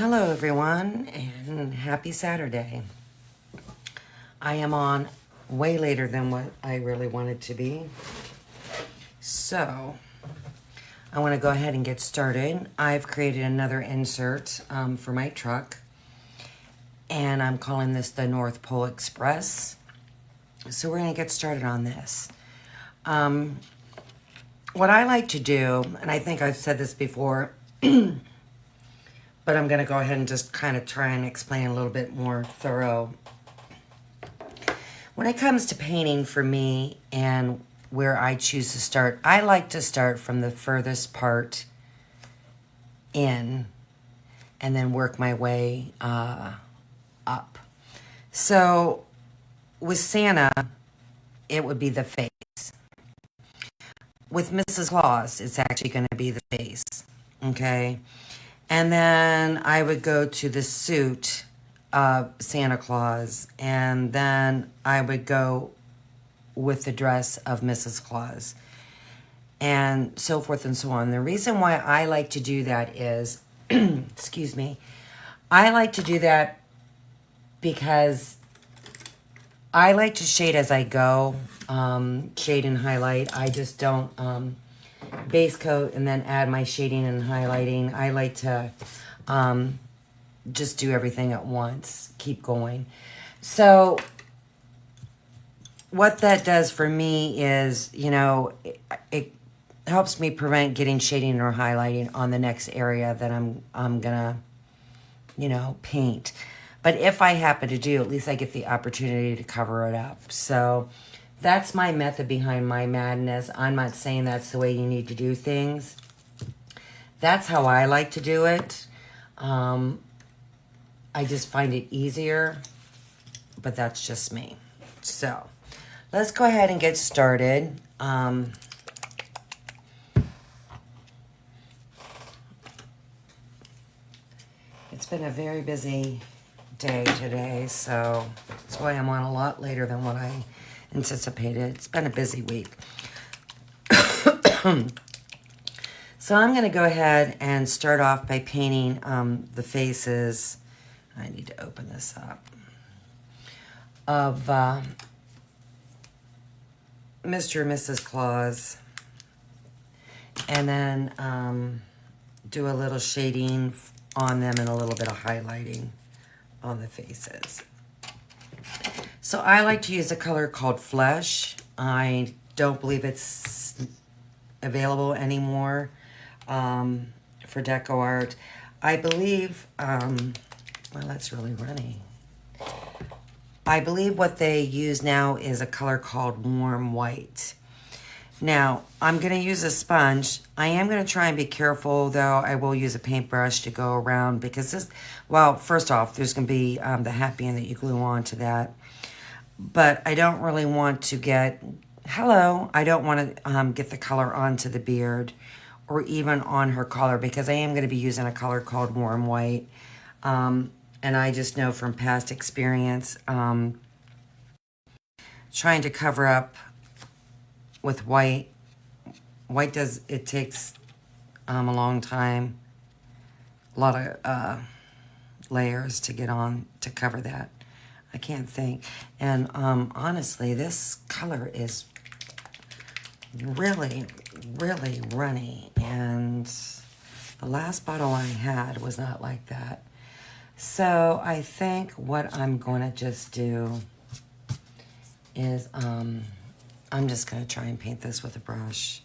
Hello, everyone, and happy Saturday. I am on way later than what I really wanted to be. So, I want to go ahead and get started. I've created another insert for my truck, and I'm calling this the North Pole Express. So, we're going to get started on this. What I like to do, and I think I've said this before, but I'm going to go ahead and just kind of try and explain a little bit more thorough. When it comes to painting for me and where I choose to start, I like to start from the furthest part in and then work my way up. So with Santa, it would be the face. With Mrs. Claus, it's actually going to be the face, okay? And then I would go to the suit of Santa Claus, and then I would go with the dress of Mrs. Claus, and so forth and so on. The reason why I like to do that is, excuse me, I like to do that because I like to shade as I go, shade and highlight. I just don't base coat and then add my shading and highlighting. I like to just do everything at once, keep going. So what that does for me is, it helps me prevent getting shading or highlighting on the next area that I'm gonna, paint. But if I happen to do, at least I get the opportunity to cover it up. So that's my method behind my madness. I'm not saying that's the way you need to do things. That's how I like to do it. I just find it easier, but that's just me. So let's go ahead and get started. It's been a very busy day today, so that's why I'm on a lot later than what I anticipated. It's been a busy week. So I'm going to go ahead and start off by painting the faces. I need to open this up. Of Mr. and Mrs. Claus. And then do a little shading on them and a little bit of highlighting on the faces. So I like to use a color called Flesh. I don't believe it's available anymore for deco art. I believe, well, that's really runny. I believe what they use now is a color called Warm White. Now, I'm going to use a sponge. I am going to try and be careful, though. I will use a paintbrush to go around because this, well, first off, there's going to be the hat band that you glue on to that. But I don't really want to get, I don't want to get the color onto the beard or even on her collar because I am going to be using a color called Warm White. And I just know from past experience, trying to cover up with white it takes a long time, a lot of layers to get on to cover that. I can't think. And honestly, this color is really, really runny, and the last bottle I had was not like that. So I think what I'm going to just do is I'm just going to try and paint this with a brush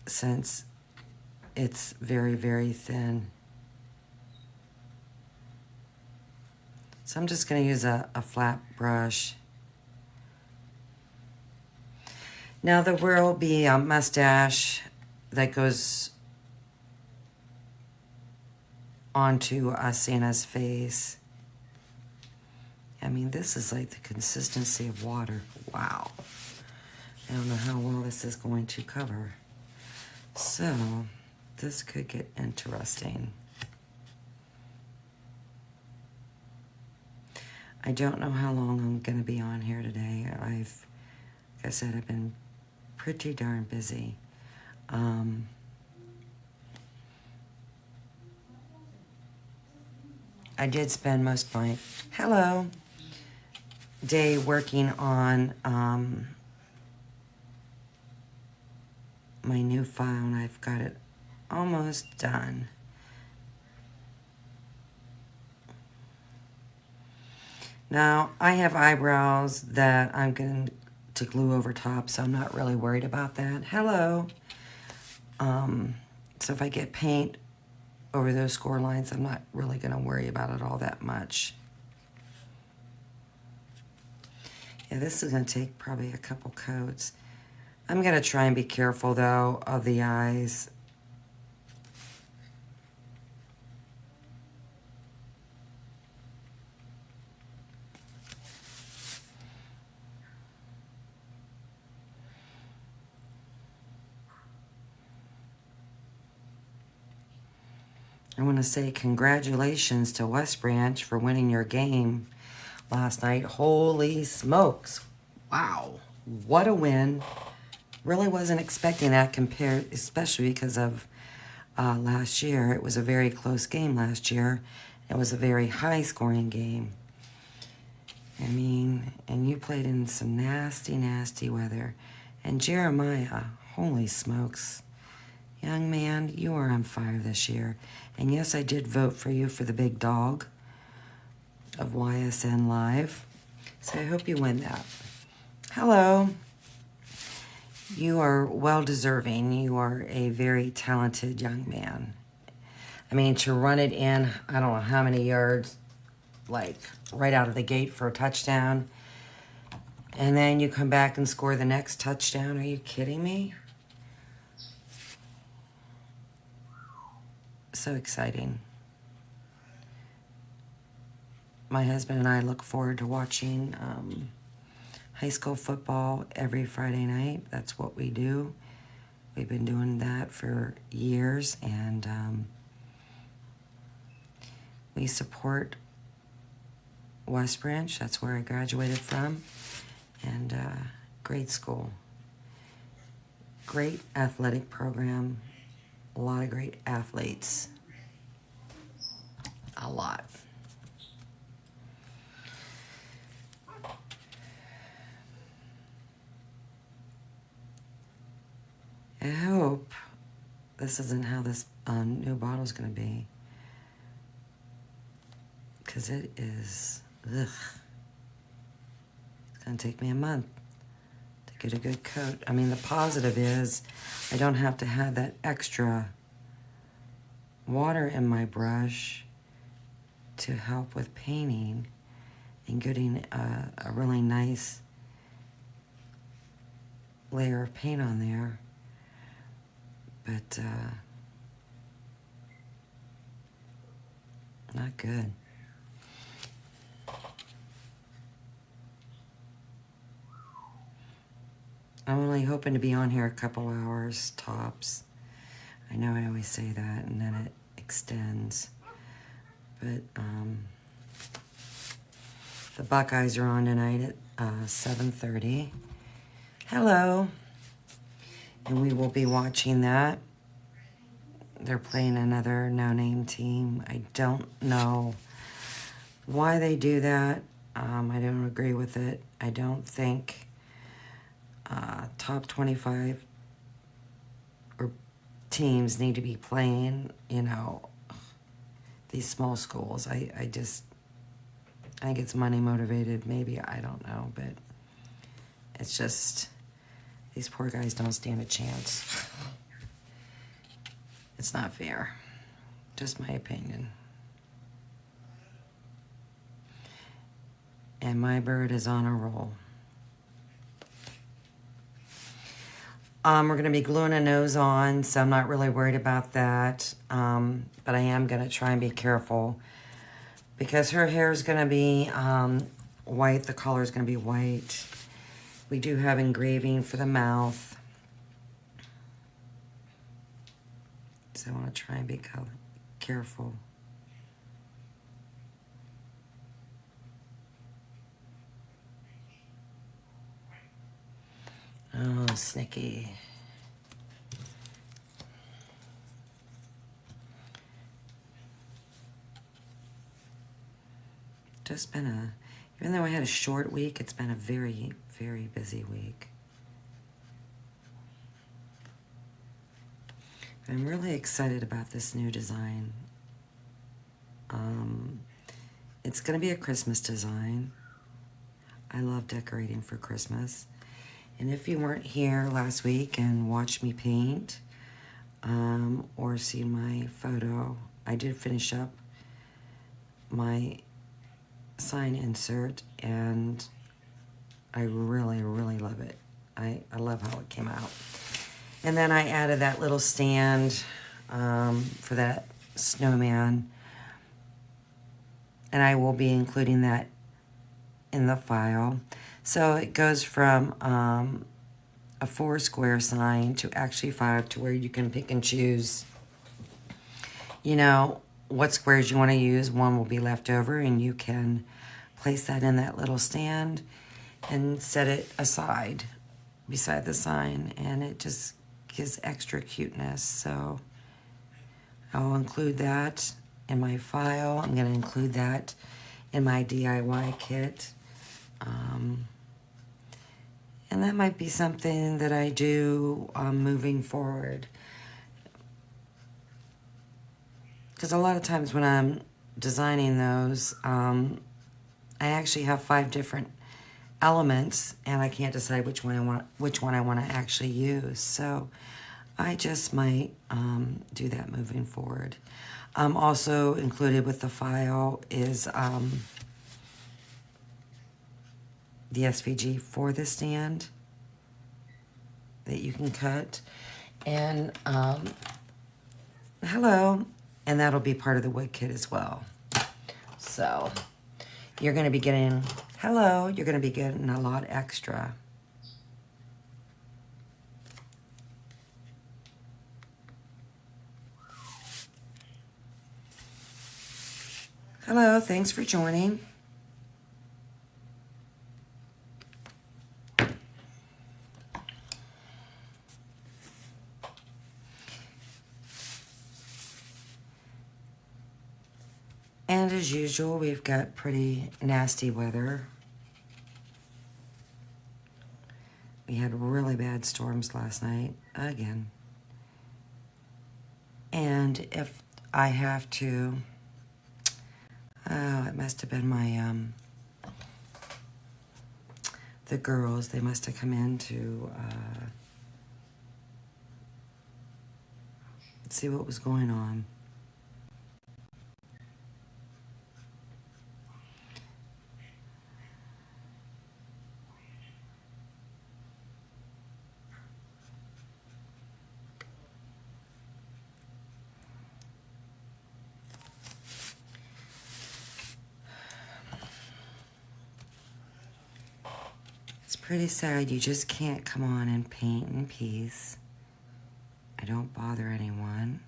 since it's very, very thin. So I'm just going to use a flat brush. Now there will be a mustache that goes onto Santa's face. I mean, this is like the consistency of water. Wow. I don't know how well this is going to cover. So, this could get interesting. I don't know how long I'm going to be on here today. Like I said, I've been pretty darn busy. I did spend most of my day working on my new file, and I've got it almost done. Now, I have eyebrows that I'm going to glue over top, so I'm not really worried about that. So if I get paint over those score lines, I'm not really going to worry about it all that much. Yeah, this is going to take probably a couple coats. I'm going to try and be careful, though, of the eyes. I want to say congratulations to West Branch for winning your game last night. Holy smokes. Wow. What a win. Really wasn't expecting that, compared, especially because of last year. It was a very close game last year. It was a very high scoring game. I mean, and you played in some nasty, nasty weather. And Jeremiah, holy smokes. Young man, you are on fire this year. And yes, I did vote for you for the big dog of YSN Live. So I hope you win that. Hello. You are well deserving. You are a very talented young man. I mean, to run it in, I don't know how many yards, like right out of the gate for a touchdown. And then you come back and score the next touchdown. Are you kidding me? So exciting. My husband and I look forward to watching high school football every Friday night. That's what we do. We've been doing that for years, and we support West Branch. That's where I graduated from, and great school. Great athletic program. A lot of great athletes. A lot. I hope this isn't how this new bottle is going to be. Because it is, ugh. It's going to take me a month to get a good coat. I mean, the positive is I don't have to have that extra water in my brush to help with painting and getting a really nice layer of paint on there. But not good. I'm only hoping to be on here a couple hours tops. I know I always say that, and then it extends. But the Buckeyes are on tonight at 7:30. Hello. And we will be watching that. They're playing another no-name team. I don't know why they do that. I don't agree with it. I don't think top 25 or teams need to be playing, you know, these small schools. I think it's money motivated, maybe, I don't know, but it's just, these poor guys don't stand a chance. It's not fair. Just my opinion. And my bird is on a roll. We're going to be gluing a nose on, so I'm not really worried about that. But I am going to try and be careful because her hair is going to be white. The color is going to be white. We do have engraving for the mouth. So I want to try and be careful. Oh, snicky. just been even though I had a short week, it's been a very, very busy week. I'm really excited about this new design. It's going to be a Christmas design. I love decorating for Christmas. And if you weren't here last week and watched me paint, or seen my photo, I did finish up my sign insert, and I really, really love it. I love how it came out. And then I added that little stand for that snowman, and I will be including that in the file. So it goes from a 4 square sign to actually 5, to where you can pick and choose, you know, what squares you want to use. One will be left over, and you can place that in that little stand and set it aside beside the sign, and it just gives extra cuteness. So I'll include that in my file. I'm going to include that in my DIY kit. And that might be something that I do moving forward. Because a lot of times when I'm designing those, I actually have 5 different elements, and I can't decide which one I want to actually use. So I just might do that moving forward. Also included with the file is the SVG for the stand that you can cut. And hello, and that'll be part of the wood kit as well. So you're going to be getting, hello, you're going to be getting a lot extra. Hello, thanks for joining. And as usual, we've got pretty nasty weather. We had really bad storms last night, again. And if I have to, oh, it must have been my, the girls, they must have come in to see what was going on. It's pretty sad. You just can't come on and paint in peace. I don't bother anyone.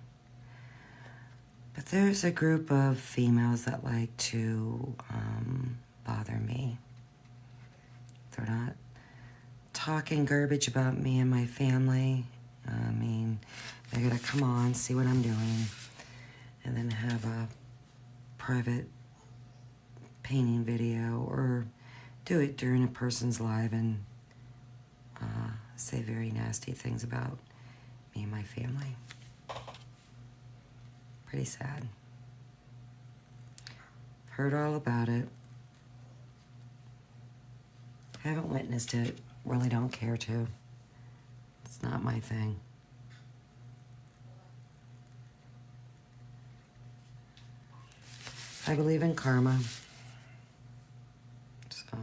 But there's a group of females that like to bother me. They're not talking garbage about me and my family. I mean, they're gonna come on, see what I'm doing, and then have a private painting video, or do it during a person's live and say very nasty things about me and my family. Pretty sad. Heard all about it. Haven't witnessed it. Really don't care to. It's not my thing. I believe in karma. So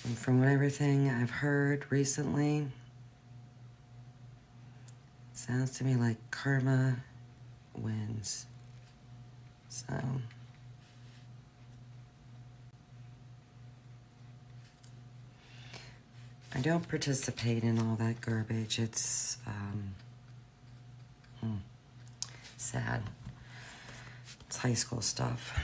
and from everything I've heard recently, it sounds to me like karma wins. So I don't participate in all that garbage. It's sad. It's high school stuff.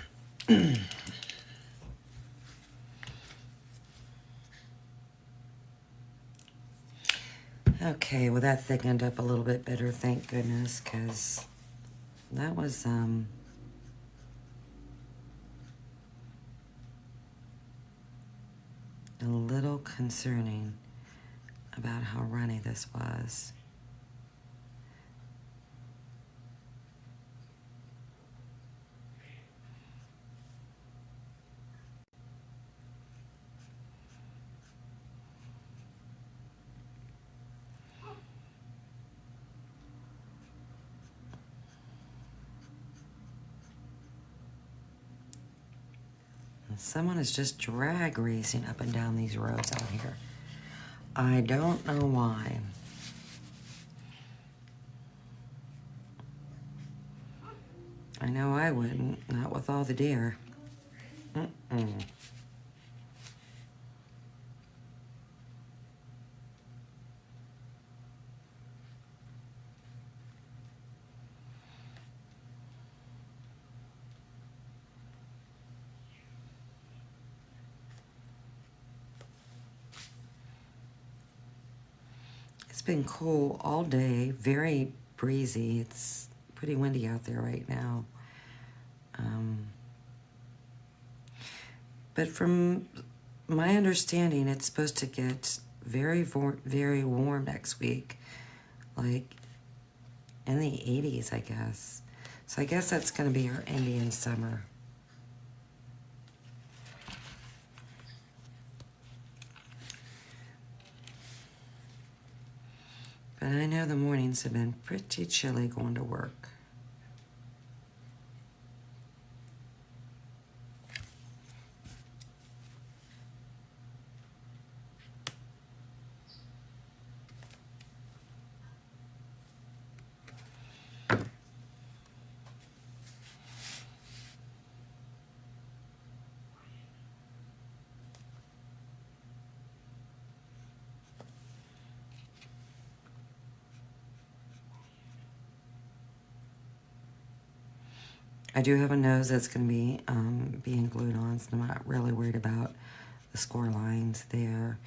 Okay, well that thickened up a little bit better, thank goodness, because that was a little concerning about how runny this was. Someone is just drag racing up and down these roads out here. I don't know why. I know I wouldn't, not with all the deer. Mm-mm. It's been cool all day, very breezy. It's pretty windy out there right now. But from my understanding, it's supposed to get very warm next week, like in the 80s, I guess. So I guess that's going to be our Indian summer. But I know the mornings have been pretty chilly going to work. I do have a nose that's going to be being glued on, so I'm not really worried about the score lines there.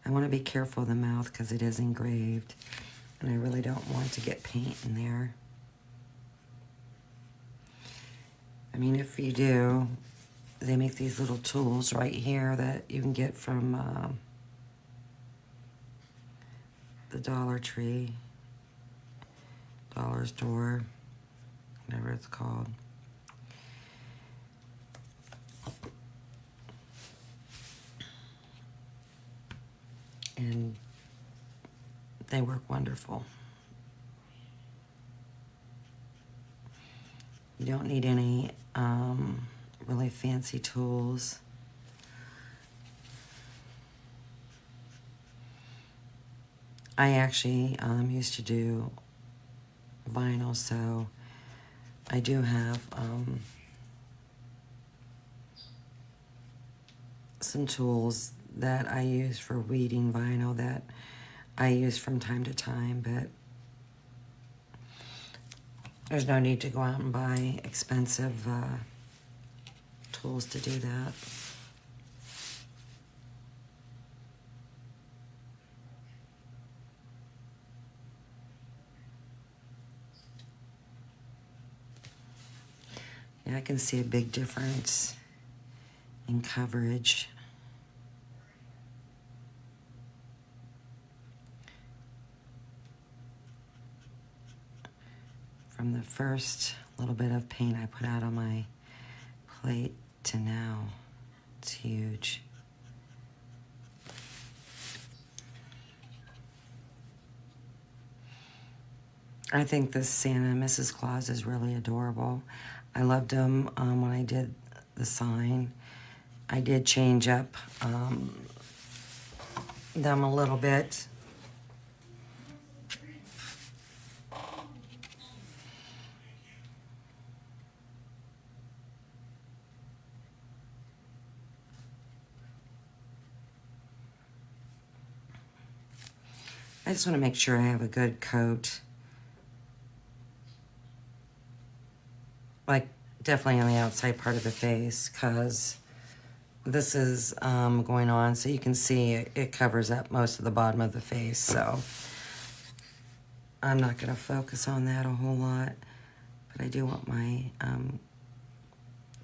I want to be careful of the mouth because it is engraved, and I really don't want to get paint in there. I mean, if you do, they make these little tools right here that you can get from the Dollar Tree, Dollar Store, whatever it's called. And they work wonderful. You don't need any really fancy tools. I actually used to do vinyl, so I do have some tools that I use for weeding vinyl that I use from time to time, but there's no need to go out and buy expensive tools to do that. Yeah, I can see a big difference in coverage. From the first little bit of paint I put out on my plate to now, it's huge. I think this Santa and Mrs. Claus is really adorable. I loved them when I did the sign. I did change up them a little bit. I just want to make sure I have a good coat. Like, definitely on the outside part of the face, because this is going on, so you can see it covers up most of the bottom of the face, so I'm not going to focus on that a whole lot, but I do want my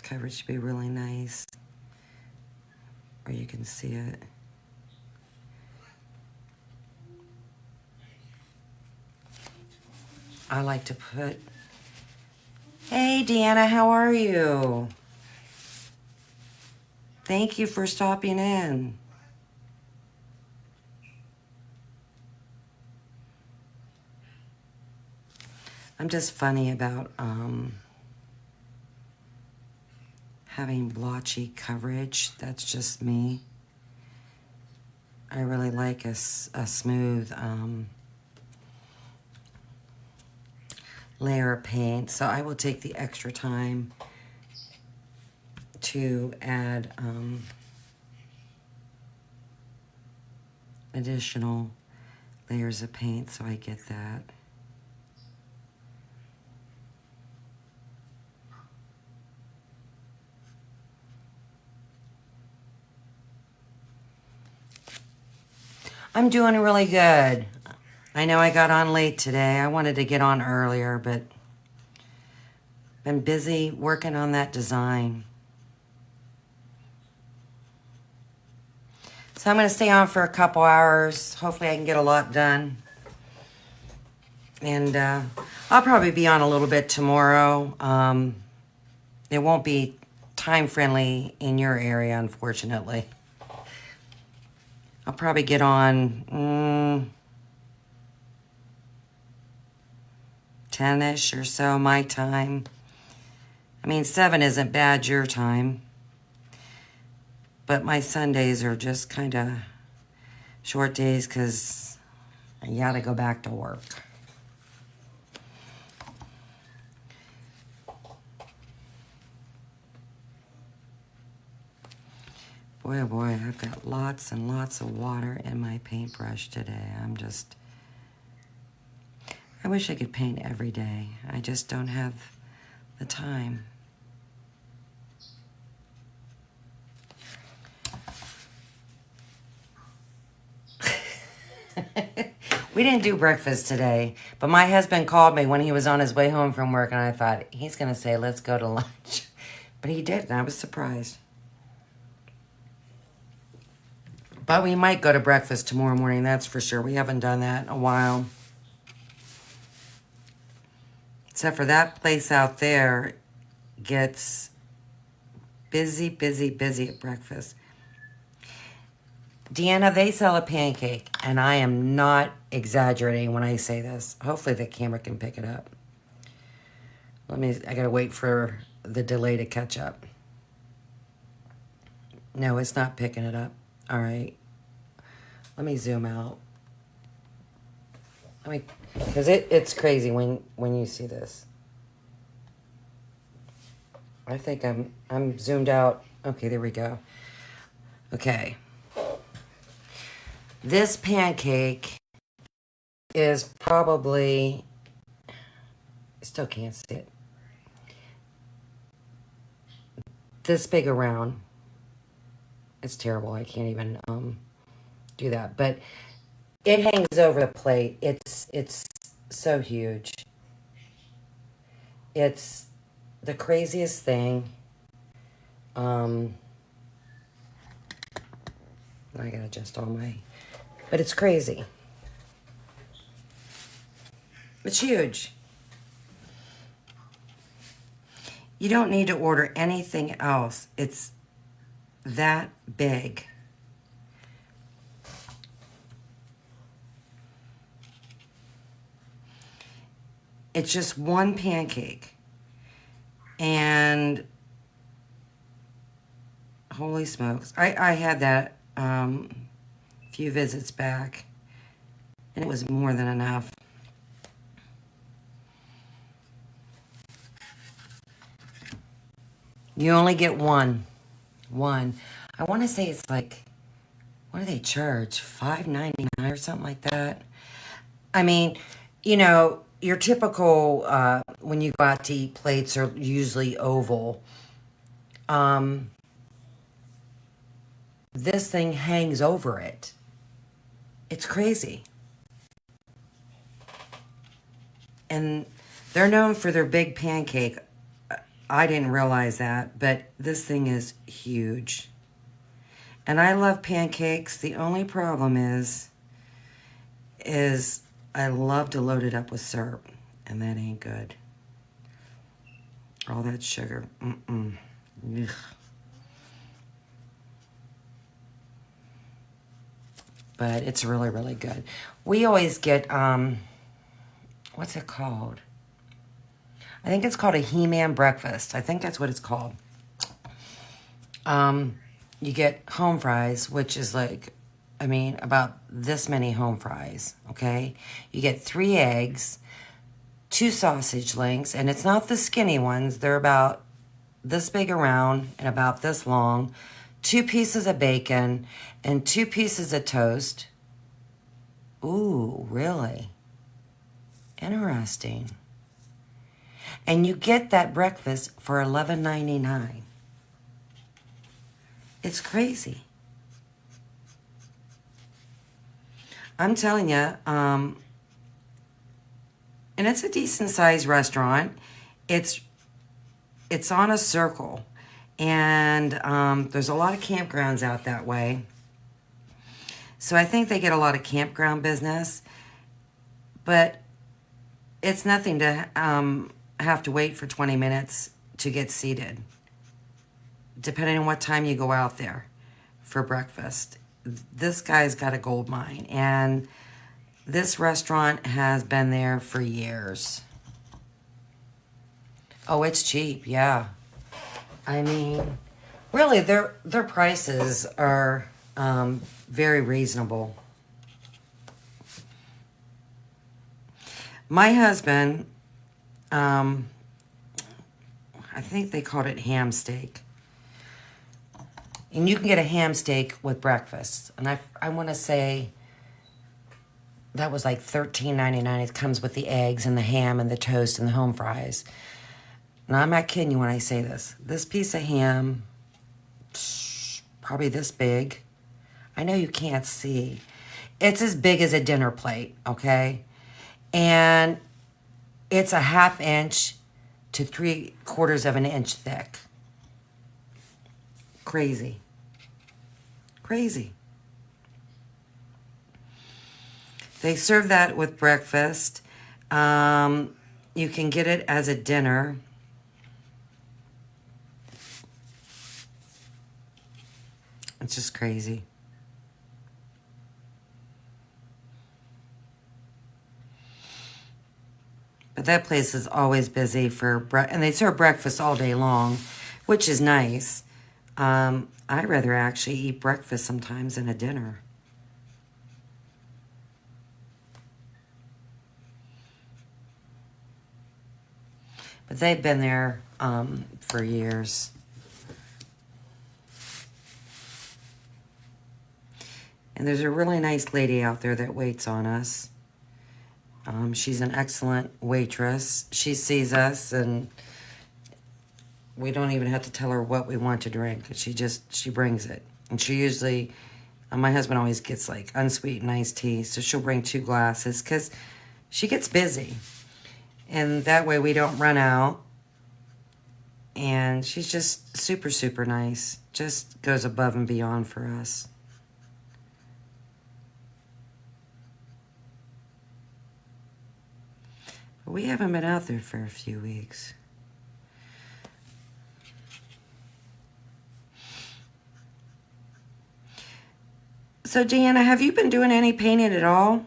coverage to be really nice, where you can see it. I like to put, hey Deanna, how are you? Thank you for stopping in. I'm just funny about having blotchy coverage. That's just me. I really like a smooth layer of paint, so I will take the extra time to add additional layers of paint so I get that. I'm doing really good. I know I got on late today. I wanted to get on earlier, but been busy working on that design. So I'm going to stay on for a couple hours. Hopefully I can get a lot done. And I'll probably be on a little bit tomorrow. It won't be time friendly in your area, unfortunately. I'll probably get on 10-ish or so my time. I mean, 7 isn't bad your time. But my Sundays are just kind of short days because I gotta go back to work. Boy, oh boy, I've got lots and lots of water in my paintbrush today. I wish I could paint every day. I just don't have the time. We didn't do breakfast today, but my husband called me when he was on his way home from work, and I thought, he's going to say, let's go to lunch. But he did, and I was surprised. But we might go to breakfast tomorrow morning, that's for sure. We haven't done that in a while. Except for that place out there gets busy, busy, busy at breakfast. Deanna, they sell a pancake, and I am not exaggerating when I say this. Hopefully the camera can pick it up. I gotta wait for the delay to catch up. No, it's not picking it up. All right. Let me zoom out. Because it's crazy when you see this. I think I'm zoomed out. Okay, there we go. Okay. This pancake is probably, I still can't see it, this big around. It's terrible. I can't even do that. But it hangs over the plate. It's so huge. It's the craziest thing. I gotta adjust all my, but it's crazy. It's huge. You don't need to order anything else. It's that big. It's just one pancake. And holy smokes. I had that few visits back, and it was more than enough. You only get one. I want to say it's like, what do they charge? $5.99 or something like that. I mean, you know, your typical when you go out to eat plates are usually oval. This thing hangs over it. It's crazy. And they're known for their big pancake. I didn't realize that, but this thing is huge. And I love pancakes. The only problem is I love to load it up with syrup, and that ain't good. All that sugar. Ugh. But it's really, really good. We always get, what's it called? I think it's called a He-Man breakfast. I think that's what it's called. You get home fries, which is like, I mean, about this many home fries, okay? You get 3 eggs, 2 sausage links, and it's not the skinny ones. They're about this big around and about this long. 2 pieces of bacon and 2 pieces of toast. Ooh, really? Interesting. And you get that breakfast for $11.99. It's crazy. I'm telling you, and it's a decent sized restaurant. It's on a circle, and there's a lot of campgrounds out that way. So I think they get a lot of campground business, but it's nothing to have to wait for 20 minutes to get seated, depending on what time you go out there for breakfast. This guy's got a gold mine, and this restaurant has been there for years. Oh, it's cheap, yeah. I mean, really, their prices are very reasonable. My husband, I think they called it ham steak. And you can get a ham steak with breakfast. And I want to say that was like $13.99. It comes with the eggs and the ham and the toast and the home fries. Now, I'm not kidding you when I say this. This piece of ham, probably this big. I know you can't see. It's as big as a dinner plate, okay? And it's a 1/2 inch to 3/4 of an inch thick. Crazy. Crazy. They serve that with breakfast. You can get it as a dinner. It's just crazy. But that place is always busy and they serve breakfast all day long, which is nice. I'd rather actually eat breakfast sometimes than a dinner. But they've been there for years. And there's a really nice lady out there that waits on us. She's an excellent waitress. She sees us, and we don't even have to tell her what we want to drink. She brings it. And she usually, my husband always gets like unsweetened iced tea, so she'll bring 2 glasses because she gets busy. And that way we don't run out. And she's just super, super nice. Just goes above and beyond for us. But we haven't been out there for a few weeks. So, Deanna, have you been doing any painting at all?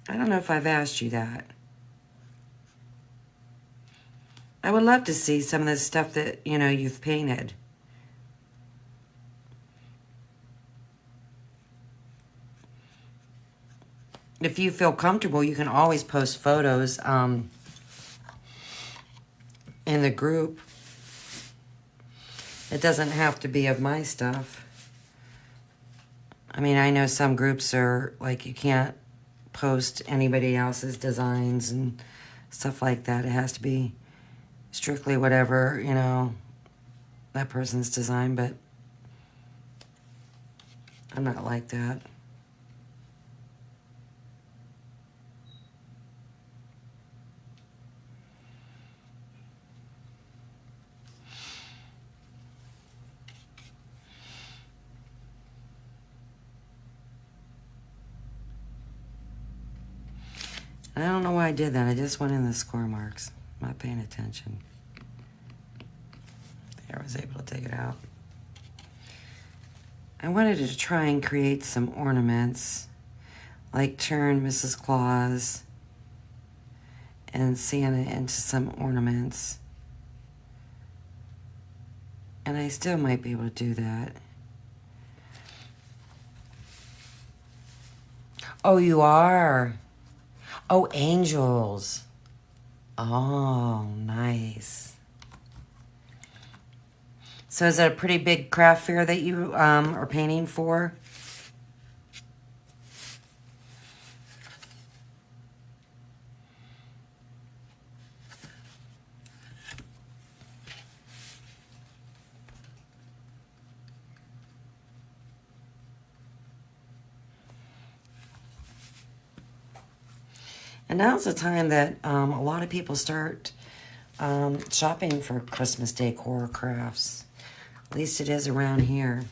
I don't know if I've asked you that. I would love to see some of the stuff that, you've painted. If you feel comfortable, you can always post photos in the group. It doesn't have to be of my stuff. I mean, I know some groups are like, you can't post anybody else's designs and stuff like that. It has to be strictly whatever, that person's design, but I'm not like that. I don't know why I did that. I just went in the score marks. I'm not paying attention. There, I was able to take it out. I wanted to try and create some ornaments, like turn Mrs. Claus and Santa into some ornaments. And I still might be able to do that. Oh, you are? Oh, angels. Oh, nice. So is that a pretty big craft fair that you are painting for? And now's the time that a lot of people start shopping for Christmas decor crafts. At least it is around here.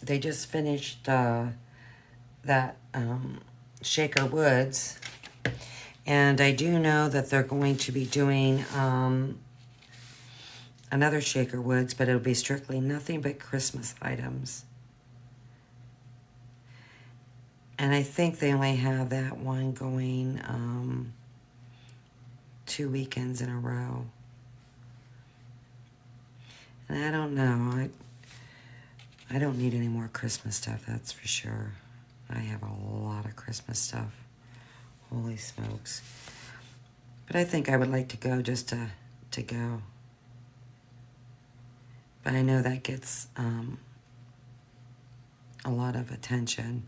They just finished that Shaker Woods. And I do know that they're going to be doing another Shaker Woods, but it'll be strictly nothing but Christmas items. And I think they only have that one going 2 weekends in a row. And I don't know. I don't need any more Christmas stuff, that's for sure. I have a lot of Christmas stuff. Holy smokes. But I think I would like to go just to go. But I know that gets a lot of attention.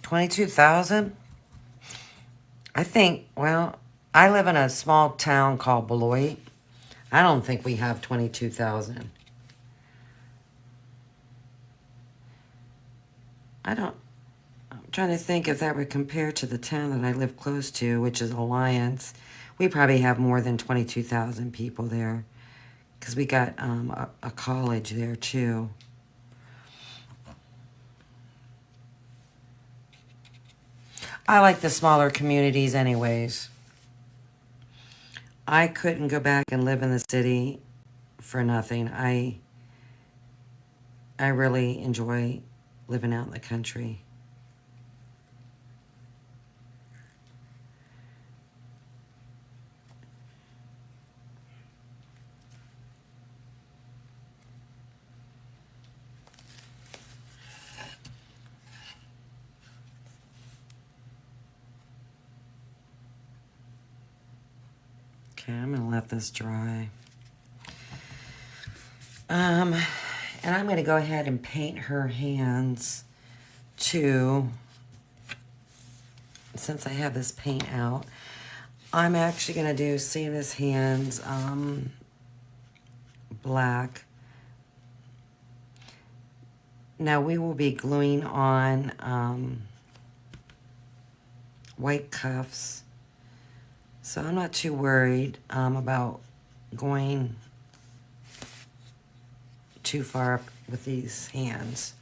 $22,000? I think, well, I live in a small town called Beloit. I don't think we have 22,000. I'm trying to think if that would compare to the town that I live close to, which is Alliance. We probably have more than 22,000 people there, because we got a college there too. I like the smaller communities anyways. I couldn't go back and live in the city for nothing. I really enjoy living out in the country. Okay, I'm gonna let this dry. And I'm gonna go ahead and paint her hands too. Since I have this paint out, I'm actually gonna do Santa's hands black. Now we will be gluing on white cuffs. So I'm not too worried about going too far with these hands.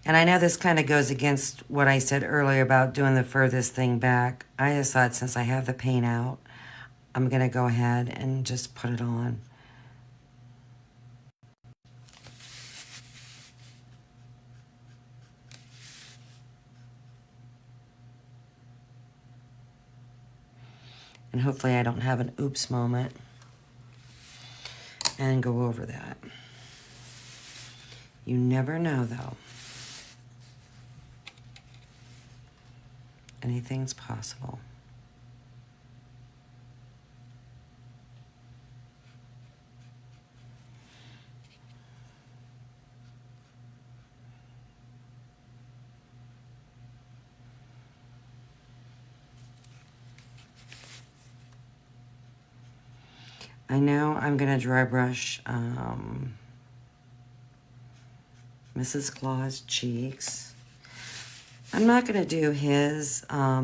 And I know this kind of goes against what I said earlier about doing the furthest thing back. I just thought since I have the paint out, I'm going to go ahead and just put it on. And hopefully I don't have an oops moment and go over that. You never know, though. Anything's possible. I know I'm going to dry brush Mrs. Claus' cheeks. I'm not going to do his. I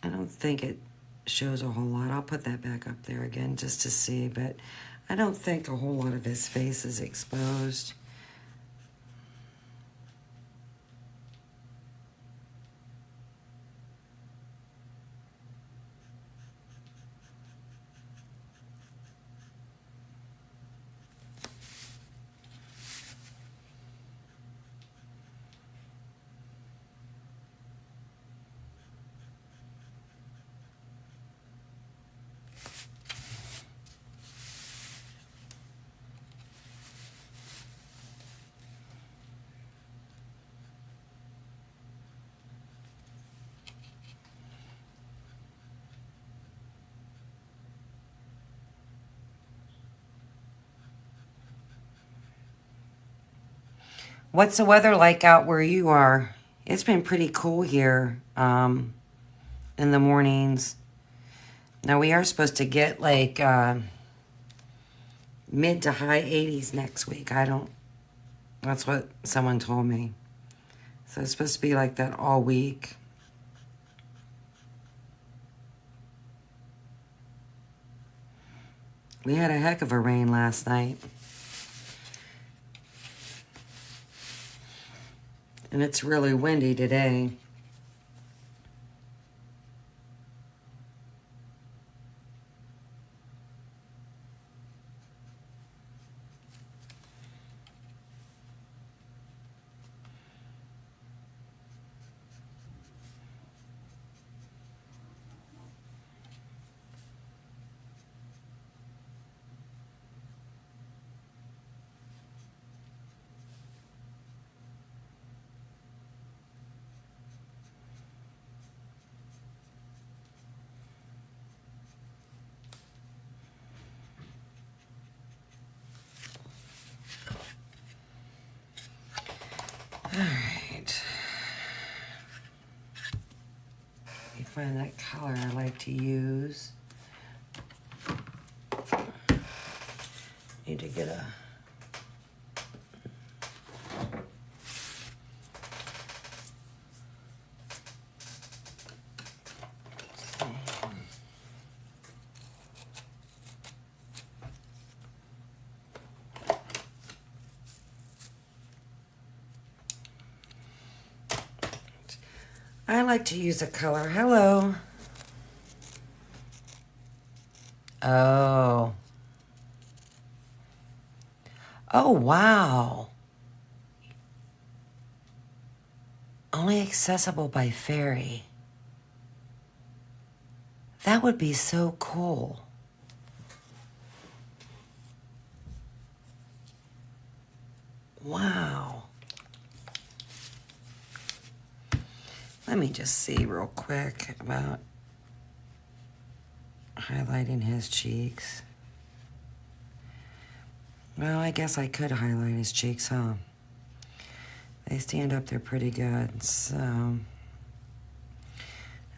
don't think shows a whole lot. I'll put that back up there again just to see, but I don't think a whole lot of his face is exposed. What's the weather like out where you are? It's been pretty cool here in the mornings. Now we are supposed to get like mid to high 80s next week. That's what someone told me. So it's supposed to be like that all week. We had a heck of a rain last night. And it's really windy today. All right. Let me find that color I like to use. Need to get a... I like to use a color. Hello. Oh. Oh, wow. Only accessible by ferry. That would be so cool. Wow. Let me just see real quick about highlighting his cheeks. Well, I guess I could highlight his cheeks, huh? They stand up there pretty good, so...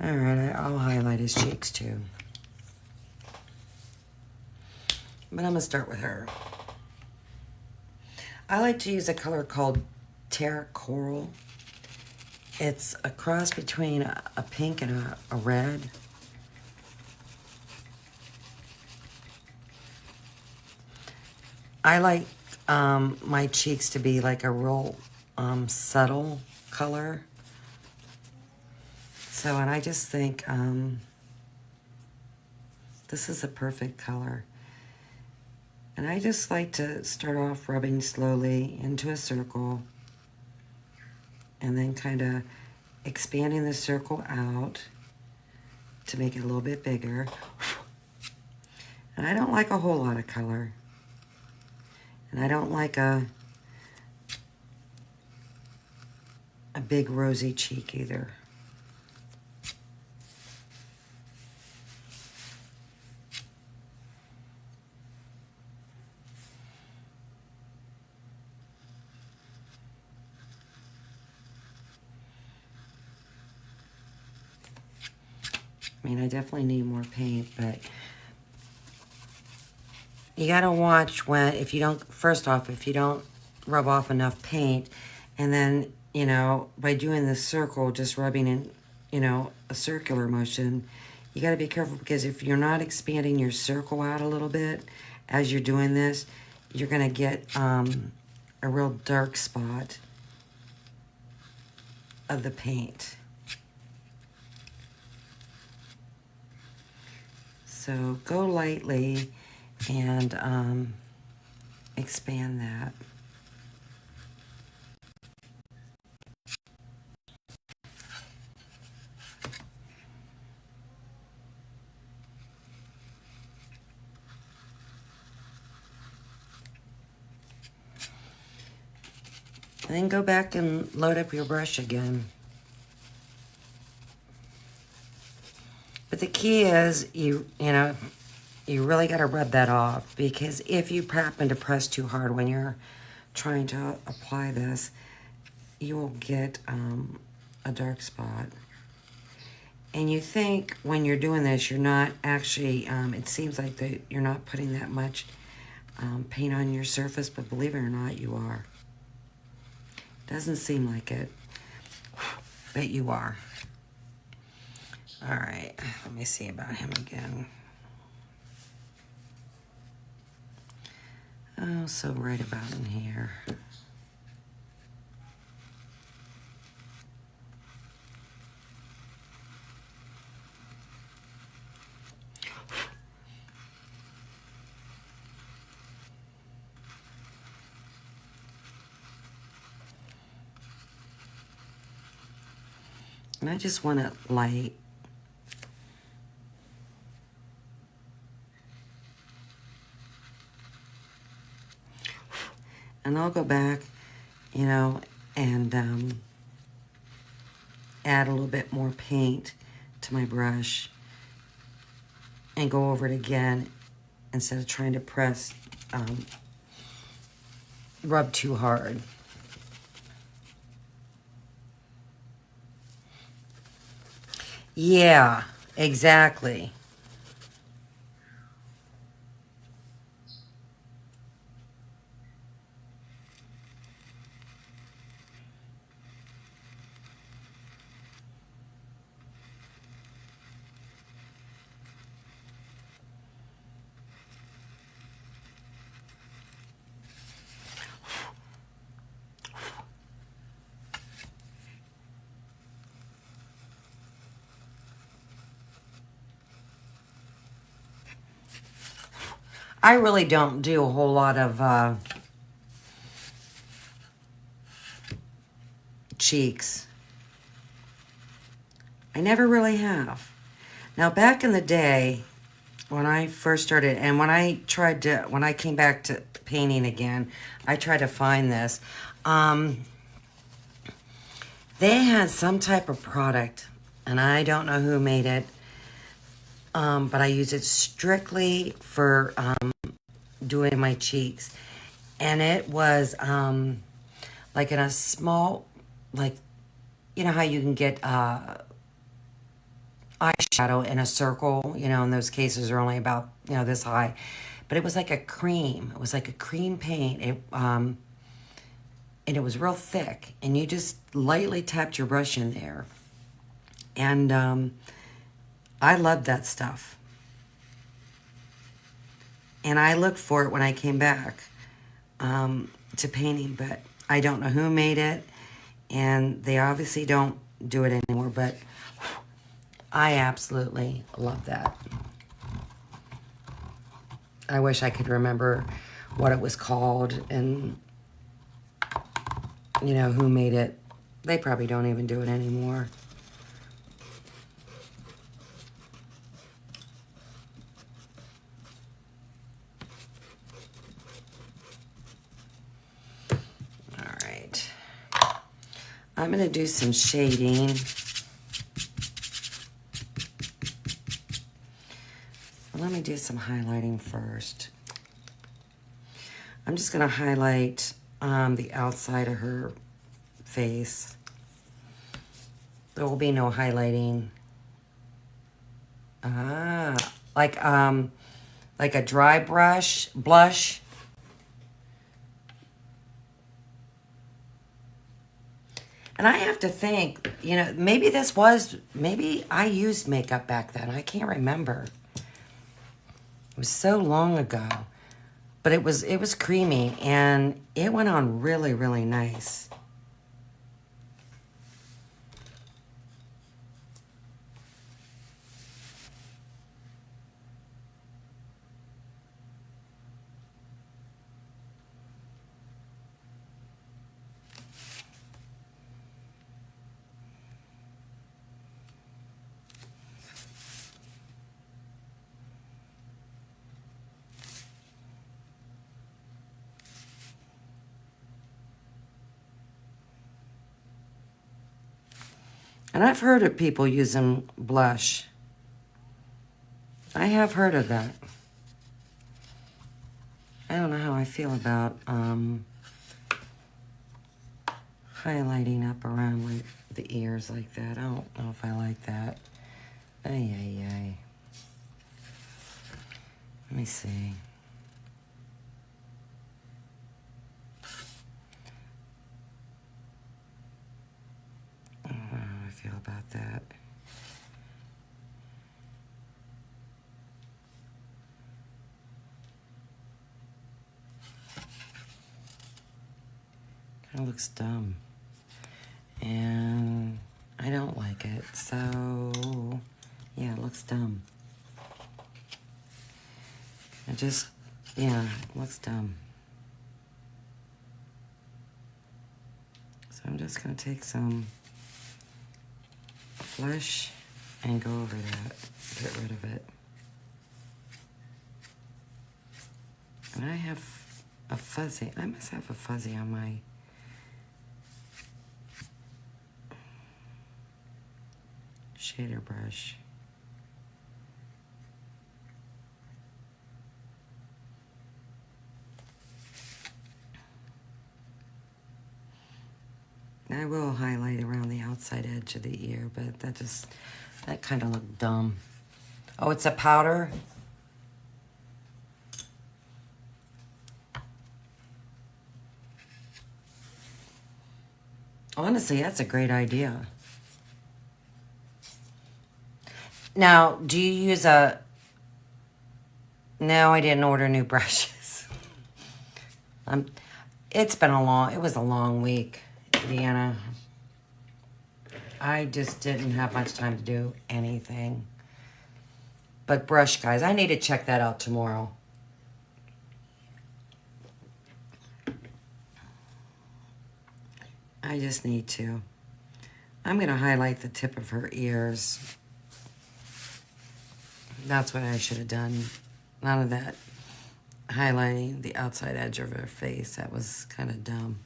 Alright, I'll highlight his cheeks too. But I'm gonna start with her. I like to use a color called Terra Coral. It's a cross between a pink and a red. I like my cheeks to be like a real subtle color. So, and I just think this is a perfect color. And I just like to start off rubbing slowly into a circle and then kind of expanding the circle out to make it a little bit bigger. And I don't like a whole lot of color. And I don't like a big rosy cheek either. I mean, I definitely need more paint, but you gotta watch when, if you don't, first off, if you don't rub off enough paint, and then, you know, by doing this circle, just rubbing in, you know, a circular motion, You got to be careful because if you're not expanding your circle out a little bit as you're doing this, you're going to get a real dark spot of the paint. So go lightly and expand that. And then go back and load up your brush again. But the key is you really got to rub that off, because if you happen to press too hard when you're trying to apply this, you will get a dark spot. And you think when you're doing this, you're not actually, it seems like you're not putting that much paint on your surface, but believe it or not, you are. Doesn't seem like it, but you are. All right, let me see about him again. Oh, so right about in here. And I just want it light. And I'll go back, and add a little bit more paint to my brush and go over it again instead of trying to press, rub too hard. Yeah, exactly. I really don't do a whole lot of cheeks. I never really have. Now, back in the day, when I first started, and when I came back to painting again, I tried to find this. They had some type of product, and I don't know who made it, but I use it strictly for doing my cheeks. And it was like in a small, like, you know how you can get eyeshadow in a circle, and those cases are only about, this high. But it was like a cream. It was like a cream paint. And it was real thick. And you just lightly tapped your brush in there. And I loved that stuff. And I looked for it when I came back to painting, but I don't know who made it. And they obviously don't do it anymore, but I absolutely love that. I wish I could remember what it was called and, who made it. They probably don't even do it anymore. All right. I'm going to do some shading. Let me do some highlighting first. I'm just going to highlight the outside of her face. There will be no highlighting. Like a dry blush. And I have to think, you know, maybe I used makeup back then. I can't remember. It was so long ago. But it was creamy and it went on really, really nice. And I've heard of people using blush. I have heard of that. I don't know how I feel about highlighting up around like the ears like that. I don't know if I like that. Ay, ay, ay. Let me see. I don't know how I feel about that. Kind of looks dumb. And I don't like it. So, yeah, it looks dumb. Yeah, it looks dumb. So I'm just going to take some flesh and go over that. Get rid of it. And I have a fuzzy. I must have a fuzzy on my shader brush. I will highlight around the outside edge of the ear, but that kind of looked dumb. Oh, it's a powder? Honestly, that's a great idea. Now, do you use a... No, I didn't order new brushes. It was a long week, Deanna. I just didn't have much time to do anything. But brush, guys, I need to check that out tomorrow. I just need to. I'm going to highlight the tip of her ears. That's what I should have done. None of that highlighting the outside edge of her face. That was kind of dumb.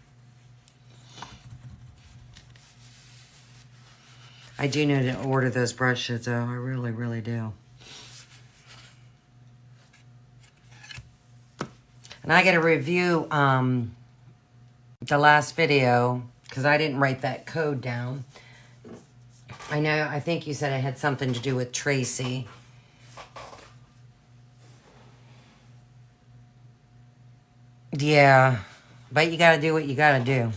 I do need to order those brushes, though. I really, really do. And I got to review the last video because I didn't write that code down. I think you said it had something to do with Tracy. Yeah, but you got to do what you got to do.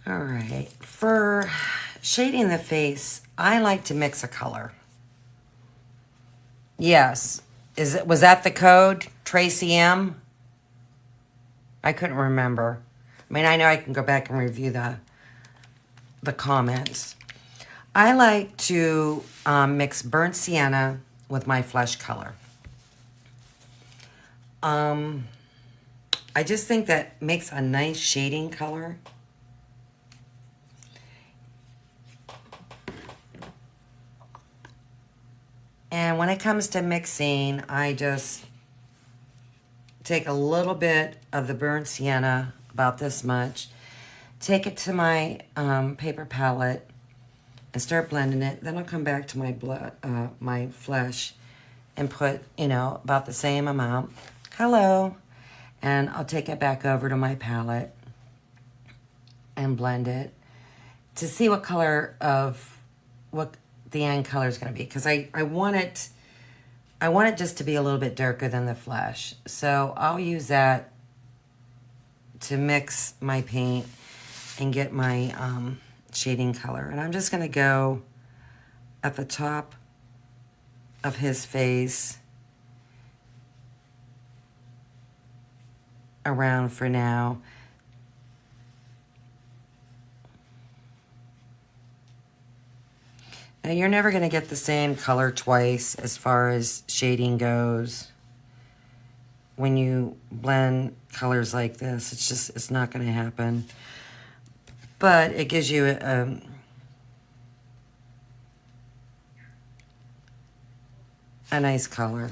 All right, for shading the face, I like to mix a color. Yes. Was that the code? Tracy M? I couldn't remember. I mean, I know I can go back and review the comments. I like to mix burnt sienna with my flesh color. I just think that makes a nice shading color. And when it comes to mixing, I just take a little bit of the burnt sienna, about this much, take it to my paper palette and start blending it. Then I'll come back to my flesh and put, about the same amount. Hello. And I'll take it back over to my palette and blend it to see what the end color is going to be. Because I want it I want it just to be a little bit darker than the flesh. So I'll use that to mix my paint and get my shading color. And I'm just going to go at the top of his face around for now. Now you're never going to get the same color twice as far as shading goes. When you blend colors like this, it's not going to happen. But it gives you a nice color.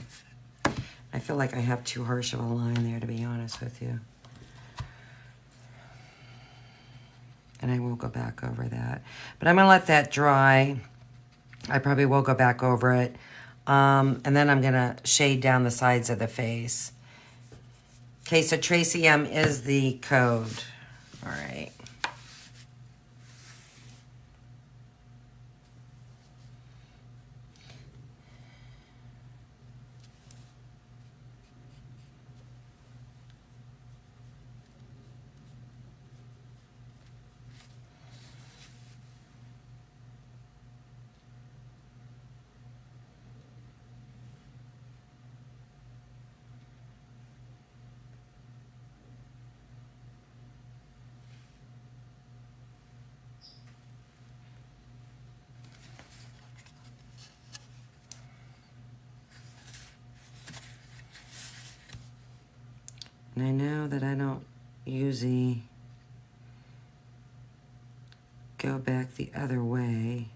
I feel like I have too harsh of a line there, to be honest with you. And I will go back over that. But I'm going to let that dry. I probably will go back over it. And then I'm going to shade down the sides of the face. Okay, so Tracy M is the code. All right. And I know that I don't usually go back the other way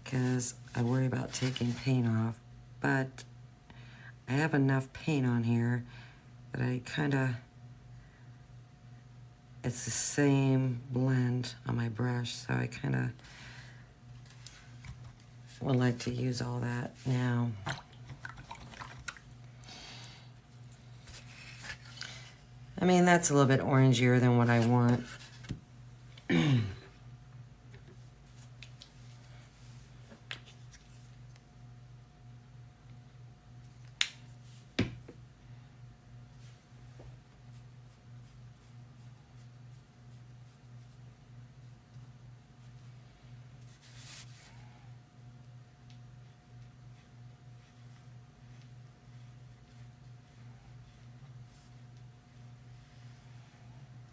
because I worry about taking paint off, but I have enough paint on here that I kind of, it's the same blend on my brush, so I kind of would like to use all that now. I mean, that's a little bit orangier than what I want.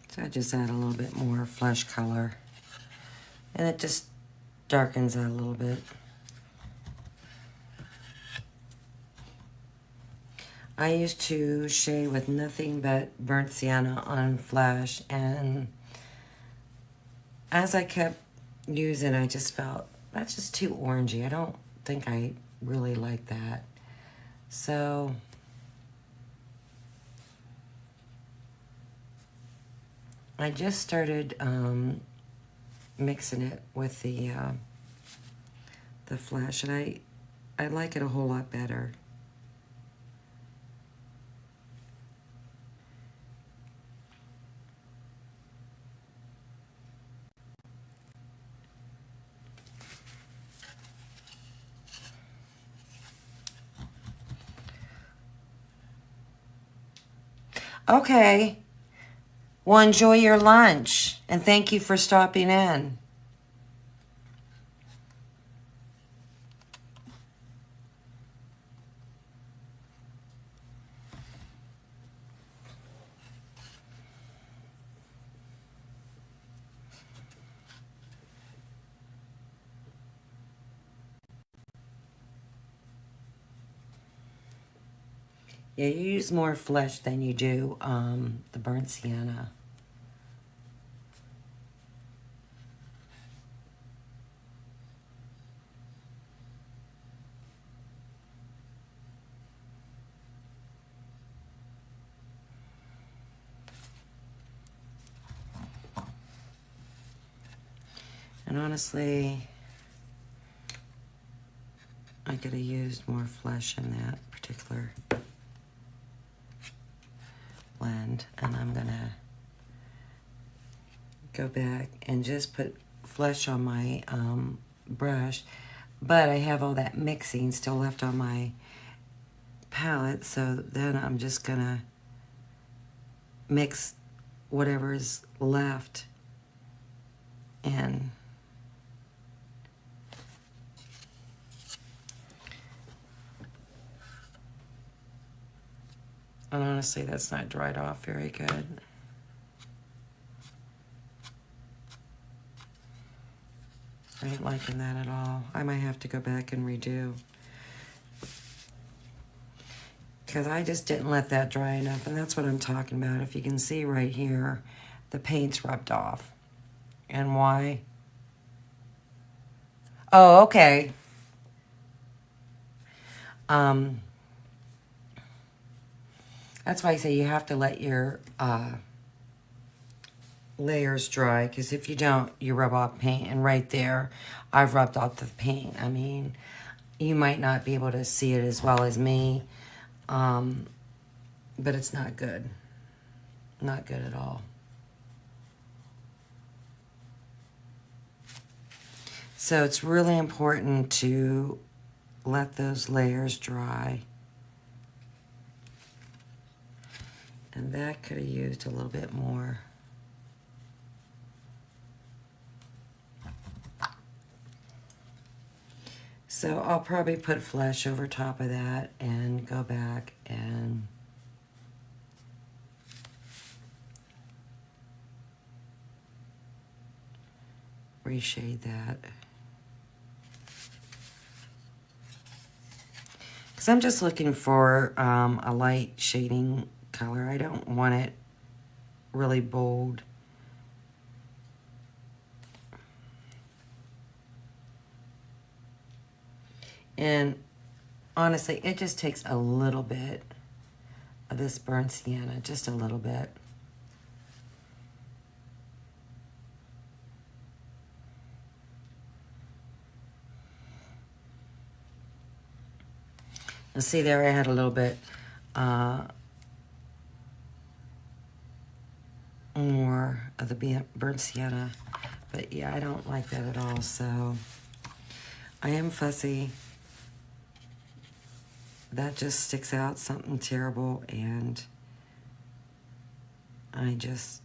So I just add a little bit more flesh color. And it just darkens that a little bit. I used to shade with nothing but burnt sienna on flesh, and as I kept using, I just felt that's just too orangey. I don't think I really like that. So I just started mixing it with the flesh, and I like it a whole lot better. Okay. Well, enjoy your lunch, and thank you for stopping in. Yeah, you use more flesh than you do the burnt sienna. And honestly, I could have used more flesh in that particular blend. And I'm gonna go back and just put flesh on my brush, but I have all that mixing still left on my palette, so then I'm just gonna mix whatever is left in. And honestly, that's not dried off very good. I ain't liking that at all. I might have to go back and redo. Because I just didn't let that dry enough, and that's what I'm talking about. If you can see right here, the paint's rubbed off. And why? Oh, okay. That's why I say you have to let your layers dry, because if you don't, you rub off paint. And right there, I've rubbed off the paint. I mean, you might not be able to see it as well as me, but it's not good. Not good at all. So it's really important to let those layers dry. And that could have used a little bit more. So I'll probably put flesh over top of that and go back and reshade that. Because I'm just looking for a light shading color. I don't want it really bold. And honestly, it just takes a little bit of this burnt sienna, just a little bit. Now see there, I had a little bit more of the burnt sienna. But yeah, I don't like that at all, so I am fussy. That just sticks out something terrible, and I just,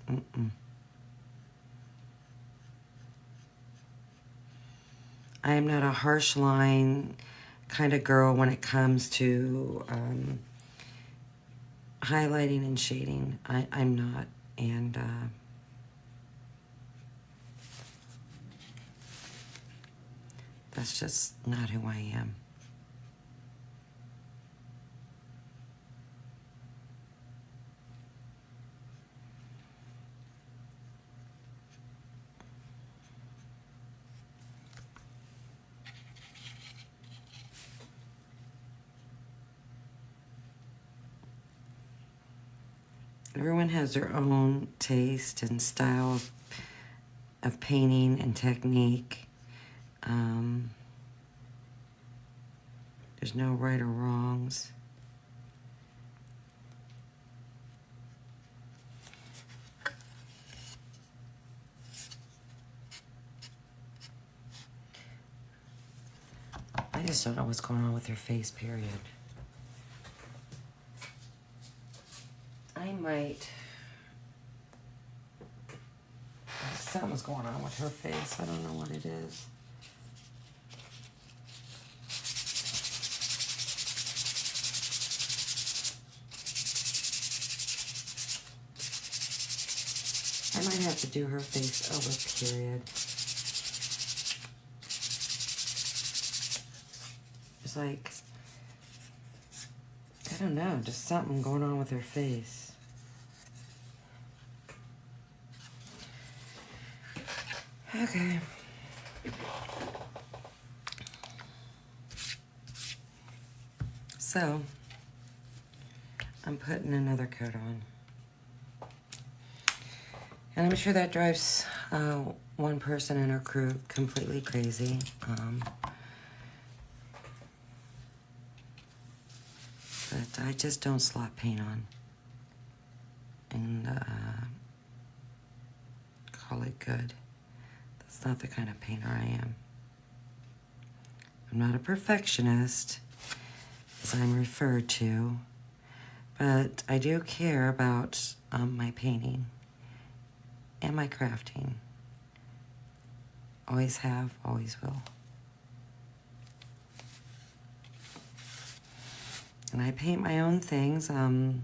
I am not a harsh line kind of girl when it comes to highlighting and shading. I'm not, and that's just not who I am. Everyone has their own taste and style of painting and technique. There's no right or wrongs. I just don't know what's going on with her face, period. I might... Something's going on with her face. I don't know what it is. I might have to do her face over, period. It's like, I don't know, just something going on with her face. Okay. So, I'm putting another coat on. And I'm sure that drives one person in our crew completely crazy. But I just don't slop paint on. And call it good. That's not the kind of painter I am. I'm not a perfectionist, as I'm referred to, but I do care about my painting and my crafting. Always have, always will. And I paint my own things. How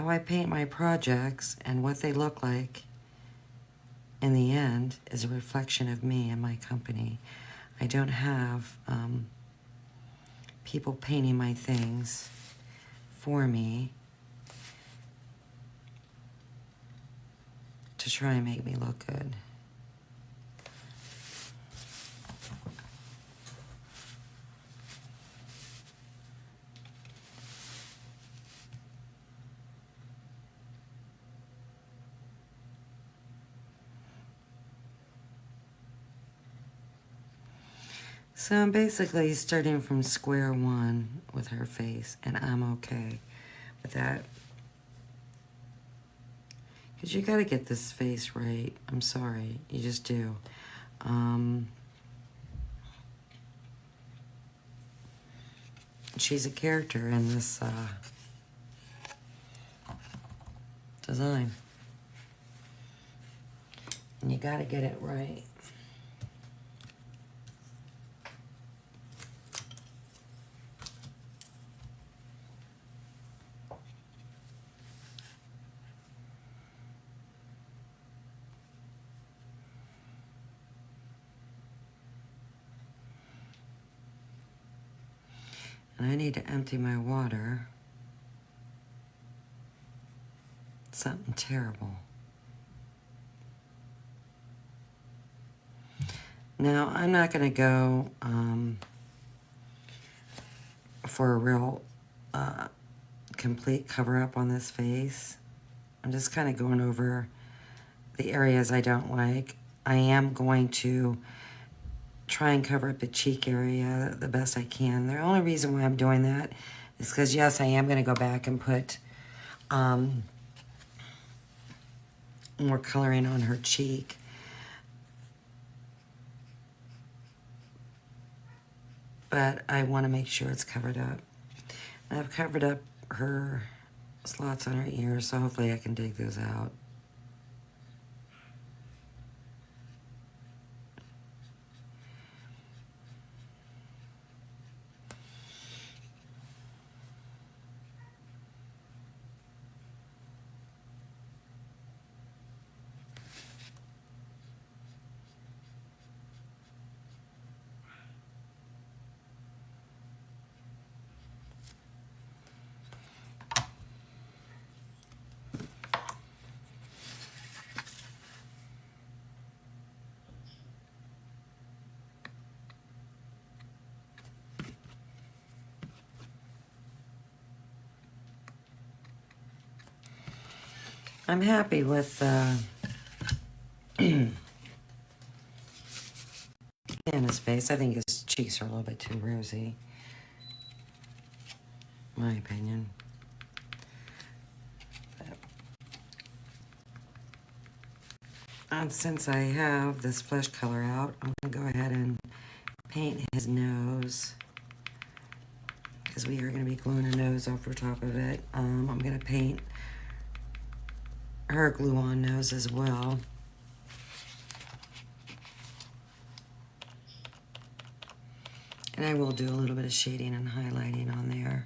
I paint my projects and what they look like in the end is a reflection of me and my company. I don't have people painting my things for me to try and make me look good. So I'm basically starting from square one with her face, and I'm okay with that. Because you gotta get this face right. I'm sorry, you just do. She's a character in this design. And you gotta get it right. And I need to empty my water. Something terrible. Now, I'm not going to go for a real complete cover-up on this face. I'm just kind of going over the areas I don't like. I am going to try and cover up the cheek area the best I can. The only reason why I'm doing that is because, yes, I am going to go back and put more coloring on her cheek. But I want to make sure it's covered up. And I've covered up her slots on her ears, so hopefully I can dig those out. I'm happy with Anna's face. I think his cheeks are a little bit too rosy, my opinion. And since I have this flesh color out, I'm going to go ahead and paint his nose, because we are going to be gluing a nose over top of it. I'm going to paint her glue-on nose as well. And I will do a little bit of shading and highlighting on there.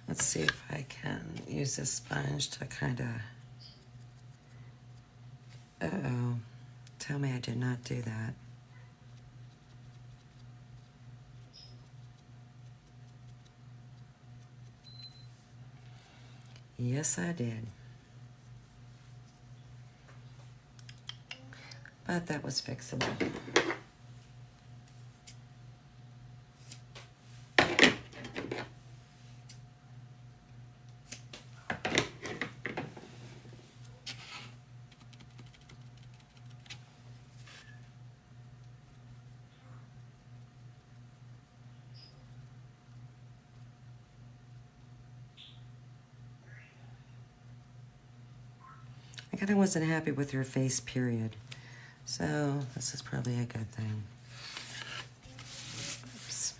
Let's see if I can use this sponge to kind of... Uh-oh. Tell me I did not do that. Yes, I did. But that was fixable. kind of wasn't happy with her face, period. So this is probably a good thing. Oops.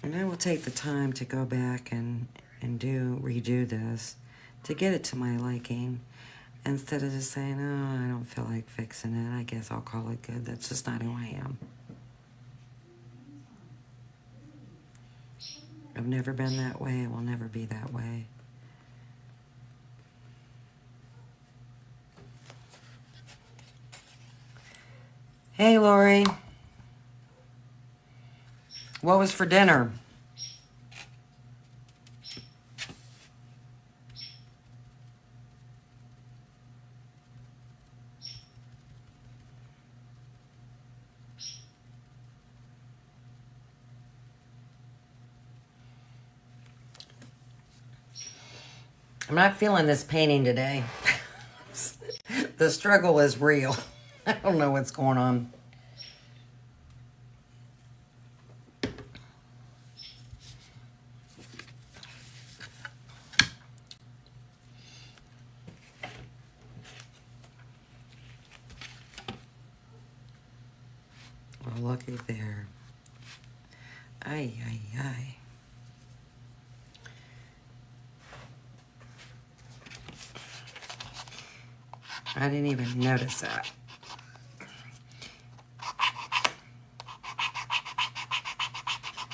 And I will take the time to go back and redo this to get it to my liking. Instead of just saying, oh, I don't feel like fixing it, I guess I'll call it good. That's just not who I am. I've never been that way. I will never be that way. Hey, Lori. What was for dinner? I'm not feeling this painting today. The struggle is real. I don't know what's going on. Oh, looky there. Ay, ay, ay. I didn't even notice that.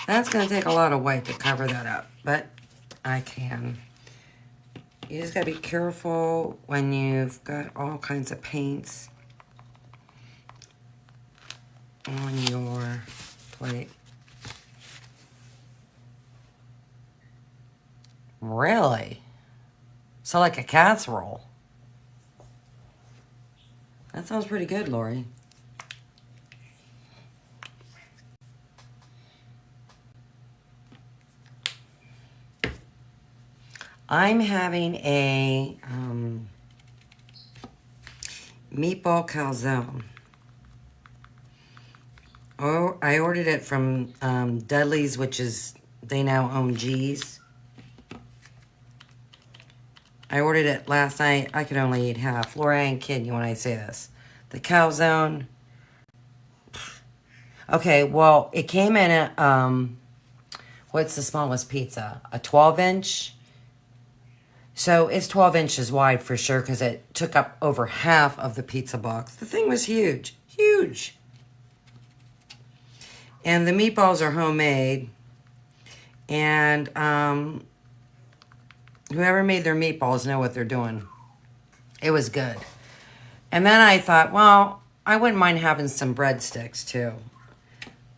That's going to take a lot of white to cover that up, but I can. You just got to be careful when you've got all kinds of paints on your plate. Really? So like a casserole? That sounds pretty good, Lori. I'm having a meatball calzone. Oh, I ordered it from Dudley's, which is, they now own G's. I ordered it last night. I could only eat half. Laura, I ain't kidding you when I say this. The calzone. Okay, well, it came in a, what's the smallest pizza? A 12-inch? So it's 12 inches wide for sure because it took up over half of the pizza box. The thing was huge. Huge. And the meatballs are homemade. And whoever made their meatballs know what they're doing. It was good. And then I thought, well, I wouldn't mind having some breadsticks too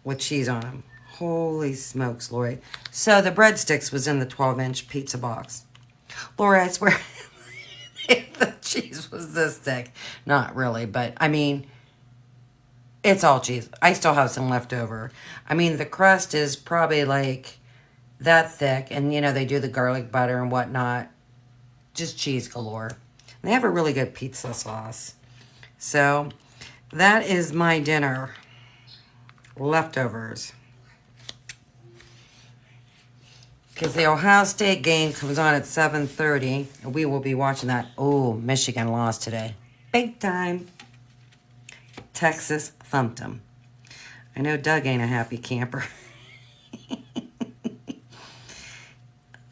with cheese on them. Holy smokes, Lori. So the breadsticks was in the 12-inch pizza box. Lori, I swear, the cheese was this thick. Not really, but I mean, it's all cheese. I still have some left over. I mean, the crust is probably like that thick. And, you know, they do the garlic butter and whatnot. Just cheese galore. And they have a really good pizza sauce. So, that is my dinner. Leftovers. Because the Ohio State game comes on at 7:30. And we will be watching that. Oh, Michigan lost today. Big time. Texas thumped them. I know Doug ain't a happy camper.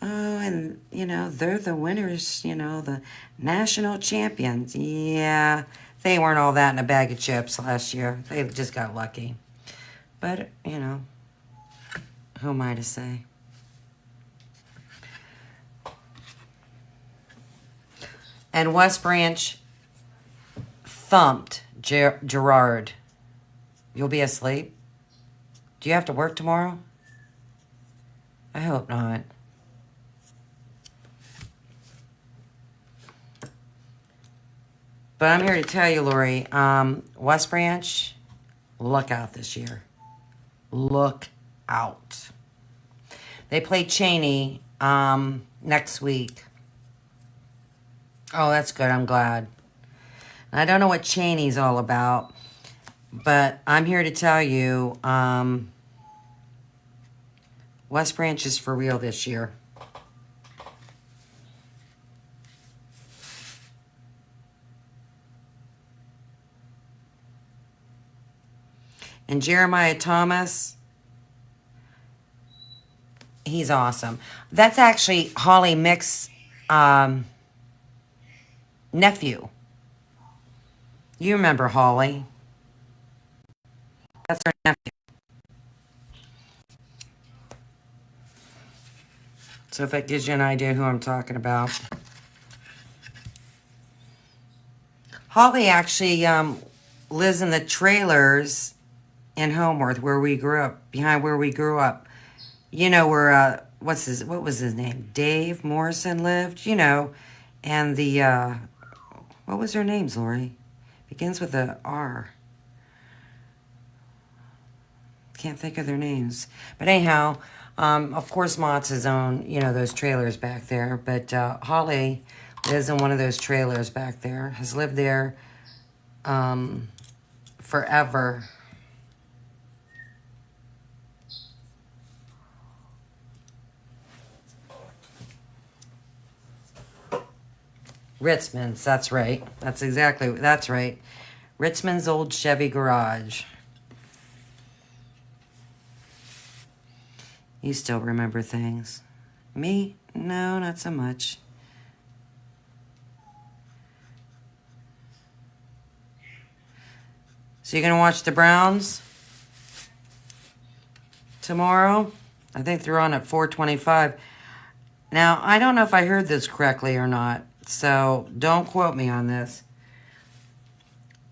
Oh, and, you know, they're the winners, you know, the national champions. Yeah, they weren't all that in a bag of chips last year. They just got lucky. But, you know, who am I to say? And West Branch thumped Gerard. You'll be asleep? Do you have to work tomorrow? I hope not. But I'm here to tell you, Lori, West Branch, look out this year. Look out. They play Cheney next week. Oh, that's good. I'm glad. I don't know what Cheney's all about, but I'm here to tell you, West Branch is for real this year. And Jeremiah Thomas, he's awesome. That's actually Holly Mick's nephew. You remember Holly. That's her nephew. So if that gives you an idea who I'm talking about. Holly actually lives in the trailers in Homeworth where we grew up, behind where we grew up. You know where, what was his name? Dave Morrison lived, you know. And the, what was their names, Lori? Begins with a R. Can't think of their names. But anyhow, of course Mott's his own, you know, those trailers back there. But Holly lives in one of those trailers back there. Has lived there forever. Ritzman's, that's right. That's right. Ritzman's old Chevy garage. You still remember things. Me? No, not so much. So you're going to watch the Browns tomorrow? I think they're on at 4:25. Now, I don't know if I heard this correctly or not, so don't quote me on this.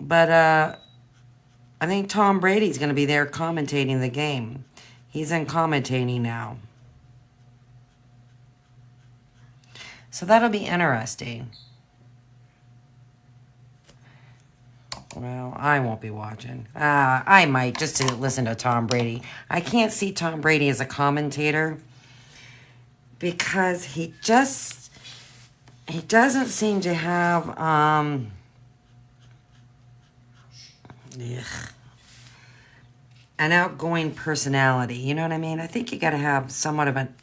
But I think Tom Brady's going to be there commentating the game. He's in commentating now. So that'll be interesting. Well, I won't be watching. I might, just to listen to Tom Brady. I can't see Tom Brady as a commentator because he doesn't seem to have an outgoing personality. You know what I mean? I think you got to have somewhat of an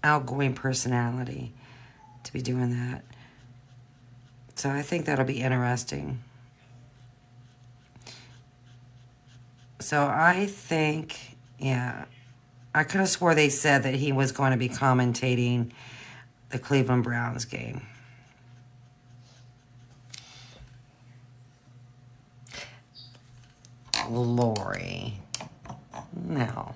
outgoing personality to be doing that. So I think that'll be interesting. So I think, yeah, I could have swore they said that he was going to be commentating the Cleveland Browns game. Lori. No.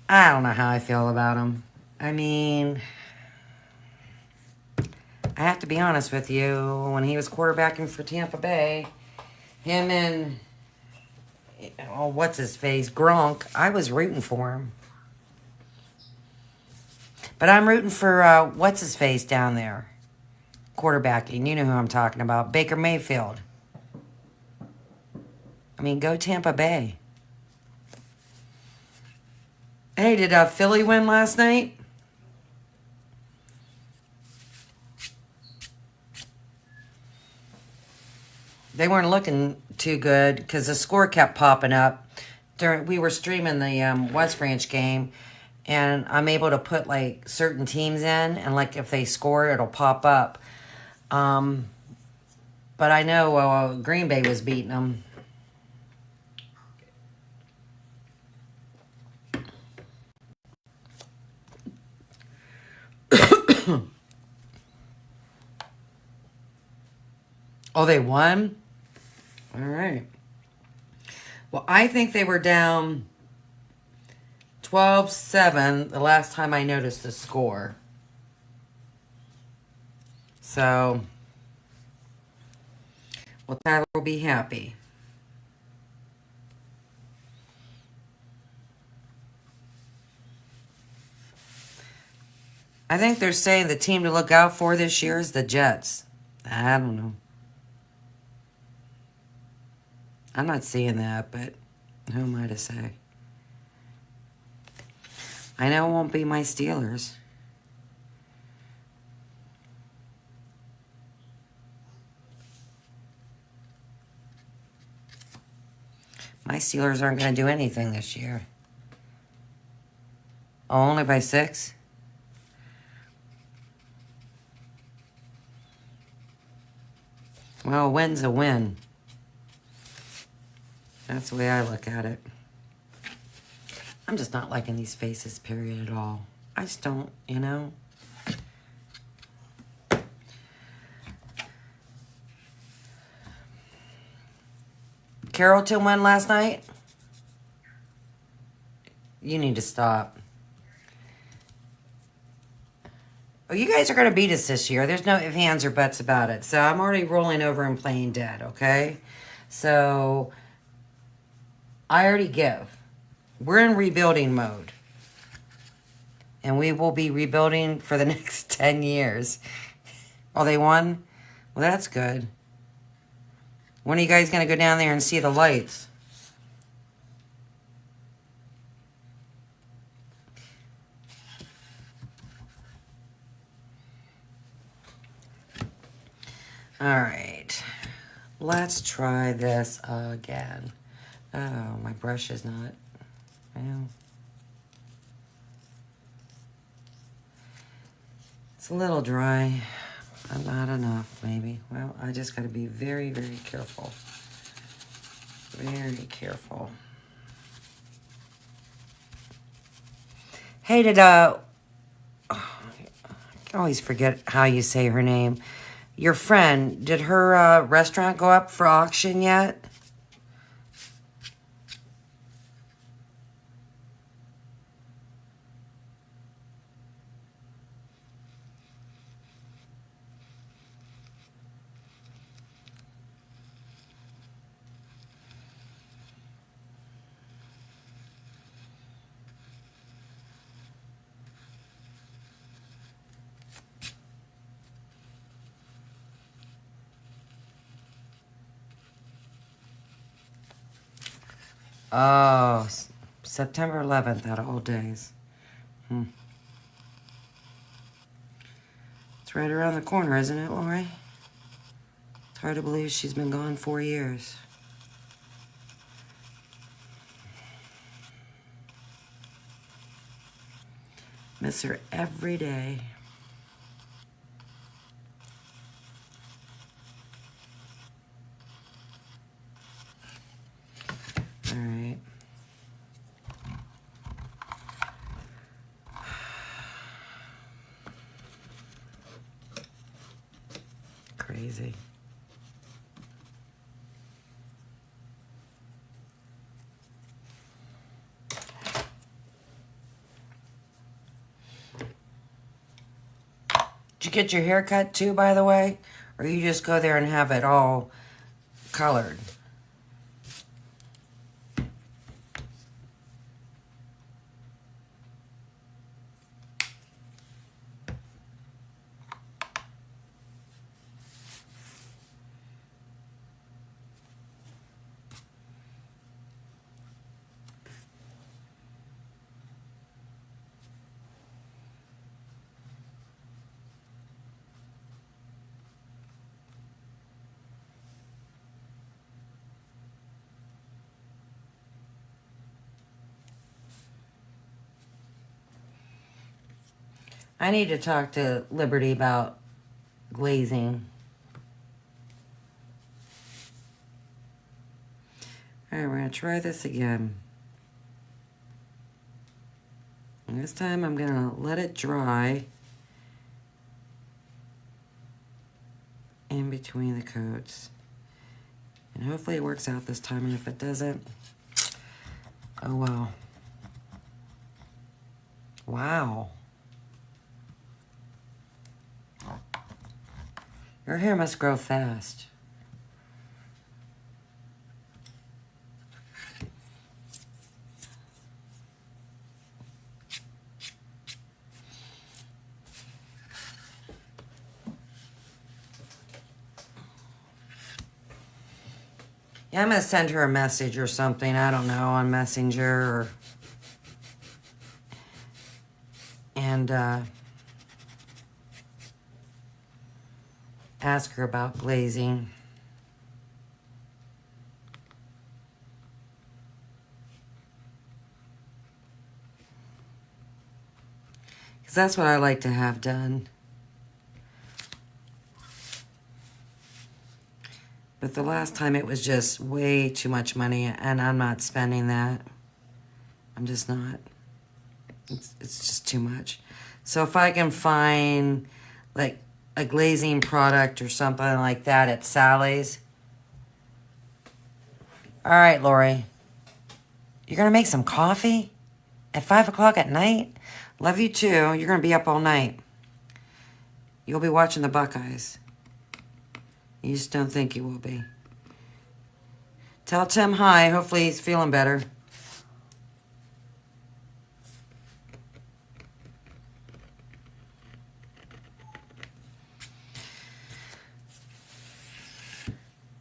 I don't know how I feel about him. I mean, I have to be honest with you. When he was quarterbacking for Tampa Bay, him and, what's his face, Gronk, I was rooting for him. But I'm rooting for, what's his face down there, quarterbacking. You know who I'm talking about, Baker Mayfield. I mean, go Tampa Bay. Hey, did Philly win last night? They weren't looking too good because the score kept popping up. We were streaming the West Branch game, and I'm able to put like certain teams in, and like if they score, it'll pop up. But I know Green Bay was beating them. Oh, they won? All right. Well, I think they were down 12-7 the last time I noticed the score. So, well, Tyler will be happy. I think they're saying the team to look out for this year is the Jets. I don't know. I'm not seeing that, but who am I to say? I know it won't be my Steelers. My Steelers aren't going to do anything this year. Oh, only by 6? Well, a win's a win. That's the way I look at it. I'm just not liking these faces, period, at all. I just don't, you know? Carrollton won last night? You need to stop. Oh, you guys are going to beat us this year. There's no ifs, ands, or buts about it. So I'm already rolling over and playing dead, okay? So I already give. We're in rebuilding mode. And we will be rebuilding for the next 10 years. Oh, they won? Well, that's good. When are you guys going to go down there and see the lights? All right. Let's try this again. Oh, my brush is not... Well, it's a little dry. Not enough, maybe. Well, I just got to be very, very careful. Very careful. Hey, I always forget how you say her name. Your friend, did her restaurant go up for auction yet? Oh, September 11th, out of all days. It's right around the corner, isn't it, Lori? It's hard to believe she's been gone 4 years. Miss her every day. All right. Crazy. Did you get your hair cut too, by the way? Or you just go there and have it all colored? I need to talk to Liberty about glazing. All right, we're going to try this again. And this time I'm going to let it dry in between the coats. And hopefully it works out this time. And if it doesn't, oh well. Wow. Your hair must grow fast. Yeah, I'm going to send her a message or something. I don't know, on Messenger or... and ask her about glazing. Because that's what I like to have done. But the last time it was just way too much money, and I'm not spending that. I'm just not. It's just too much. So if I can find like a glazing product or something like that at Sally's. All right, Lori. You're going to make some coffee at 5 o'clock at night? Love you too. You're going to be up all night. You'll be watching the Buckeyes. You just don't think you will be. Tell Tim hi. Hopefully he's feeling better.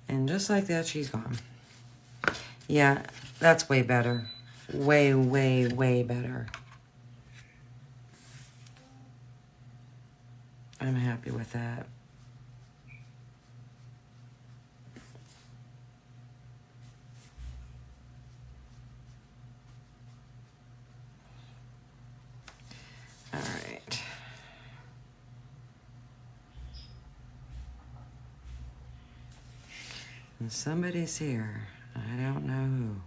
And just like that, she's gone. Yeah, that's way better. Way, way, way better. I'm happy with that. All right. And somebody's here. I don't know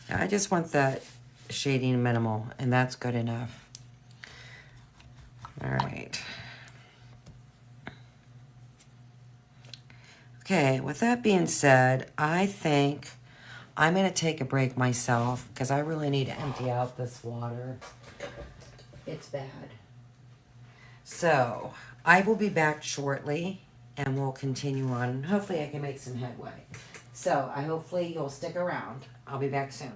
who. I just want that shading minimal, and that's good enough. All right. Okay, with that being said, I think I'm going to take a break myself because I really need to empty out this water. It's bad. So, I will be back shortly and we'll continue on. Hopefully I can make some headway. So, hopefully you'll stick around. I'll be back soon.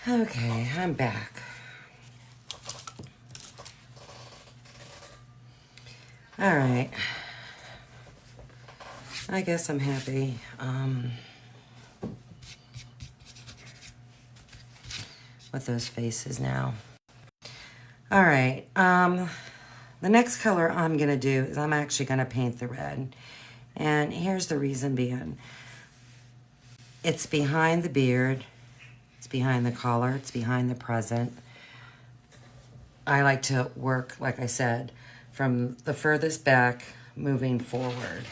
Okay, I'm back. All right. I guess I'm happy. With those faces now. All right. The next color I'm going to do is I'm actually going to paint the red. And here's the reason being. It's behind the beard. It's behind the collar. It's behind the present. I like to work, like I said, from the furthest back moving forward.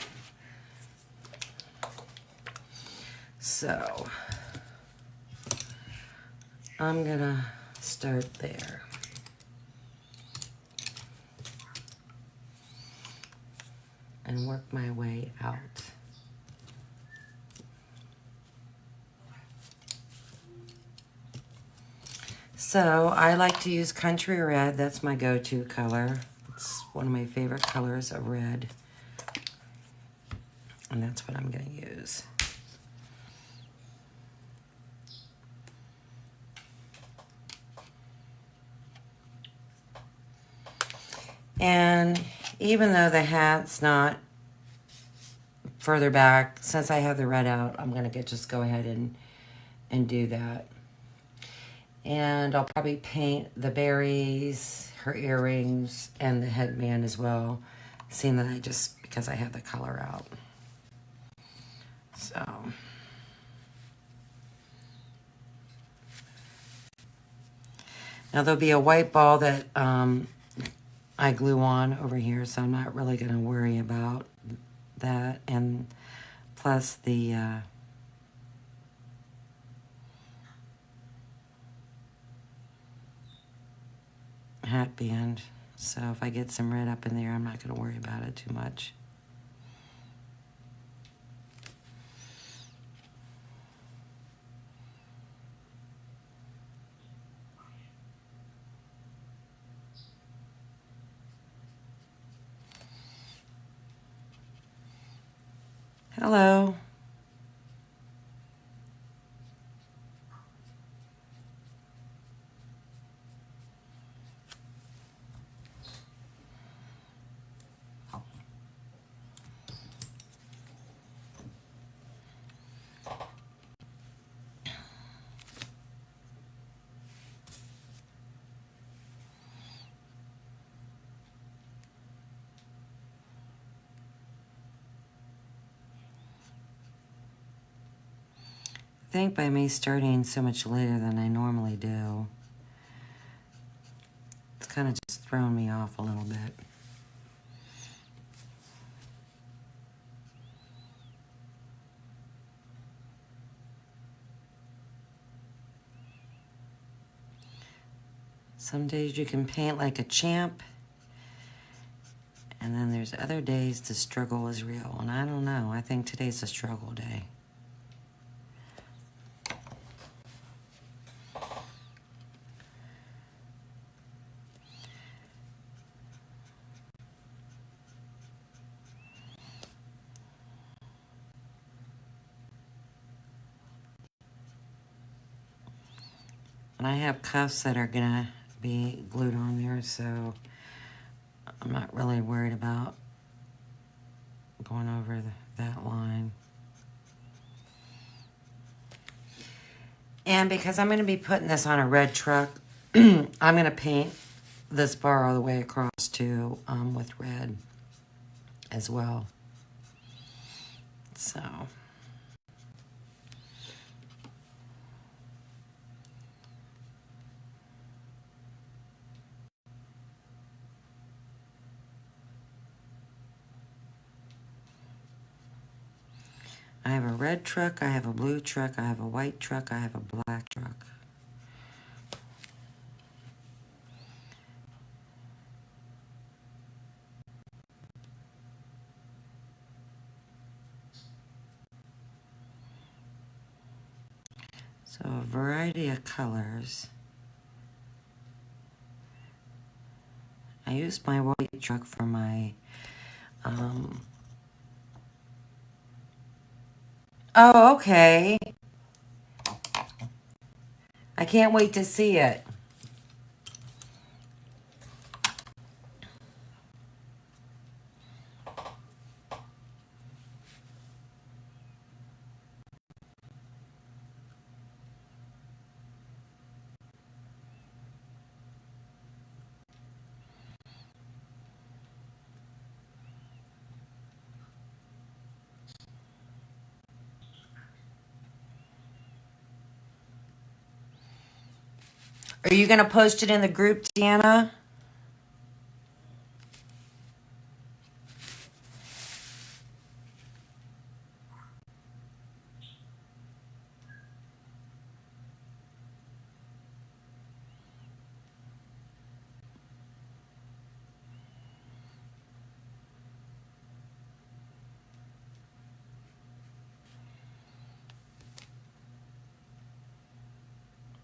So I'm going to start there. And work my way out. So I like to use Country Red. That's my go-to color. It's one of my favorite colors of red. And that's what I'm going to use. And even though the hat's not further back, since I have the red out, I'm going to just go ahead and do that. And I'll probably paint the berries, her earrings, and the headband as well, seeing that because I have the color out. So now there'll be a white ball that I glue on over here, so I'm not really going to worry about that. And plus the hat band. So if I get some red up in there, I'm not going to worry about it too much. Hello. I think by me starting so much later than I normally do, it's kind of just throwing me off a little bit. Some days you can paint like a champ, and then there's other days the struggle is real. And I don't know, I think today's a struggle day. And I have cuffs that are gonna be glued on there, so I'm not really worried about going over that line. And because I'm gonna be putting this on a red truck, I'm gonna paint this bar all the way across too, with red as well. So I have a red truck, I have a blue truck, I have a white truck, I have a black truck. So a variety of colors. I used my white truck for my, oh, okay. I can't wait to see it. Are you going to post it in the group, Deanna?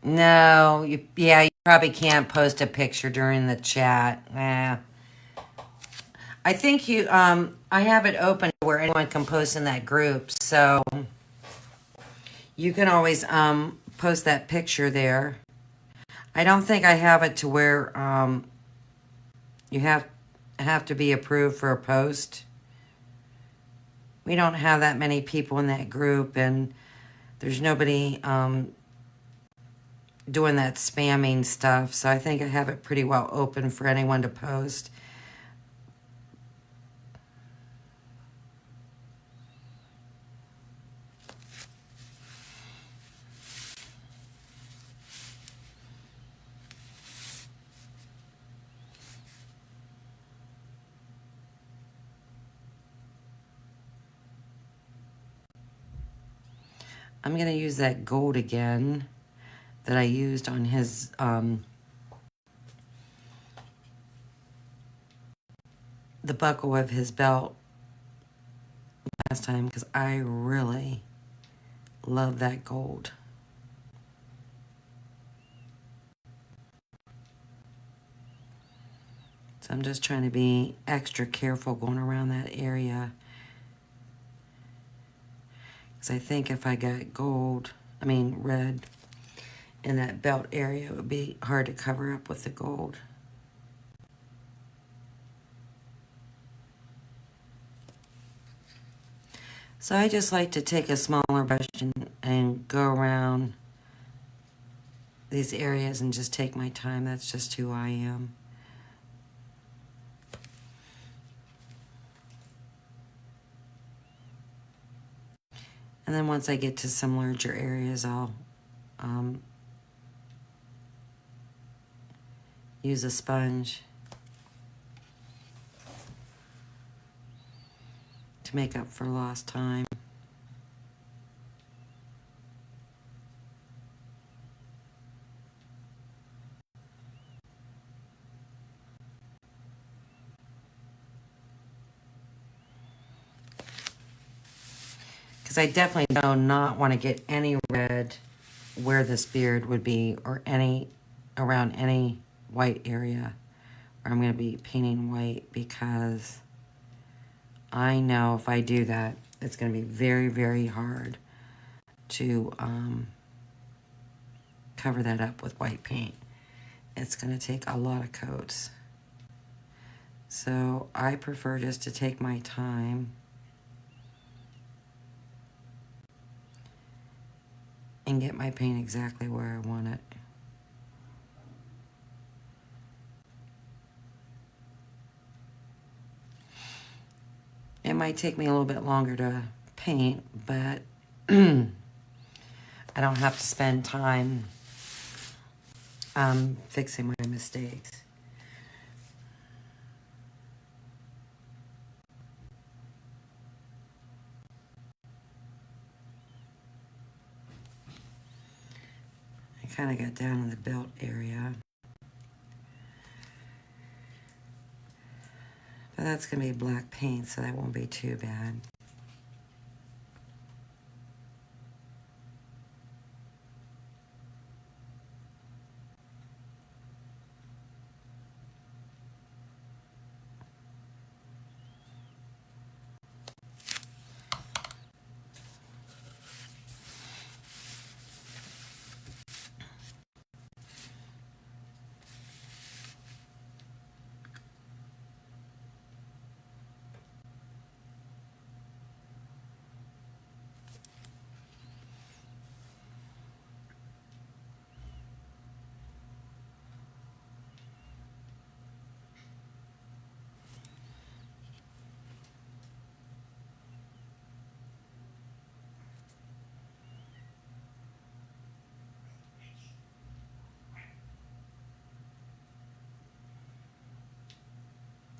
No, yeah, you probably can't post a picture during the chat. I think I have it open where anyone can post in that group, so you can always post that picture there. I don't think I have it to where you have to be approved for a post. We don't have that many people in that group, and there's nobody doing that spamming stuff, so I think I have it pretty well open for anyone to post. I'm going to use that gold again that I used on his the buckle of his belt last time, because I really love that gold. So I'm just trying to be extra careful going around that area, because I think if I got red in that belt area, it would be hard to cover up with the gold. So I just like to take a smaller brush and go around these areas and just take my time. That's just who I am. And then once I get to some larger areas, I'll use a sponge to make up for lost time. Because I definitely do not want to get any red where this beard would be, or around any white area where I'm going to be painting white, because I know if I do that, it's going to be very, very hard to cover that up with white paint. It's going to take a lot of coats. So I prefer just to take my time and get my paint exactly where I want it. It might take me a little bit longer to paint, but I don't have to spend time fixing my mistakes. I kind of got down in the belt area. But that's going to be black paint, so that won't be too bad.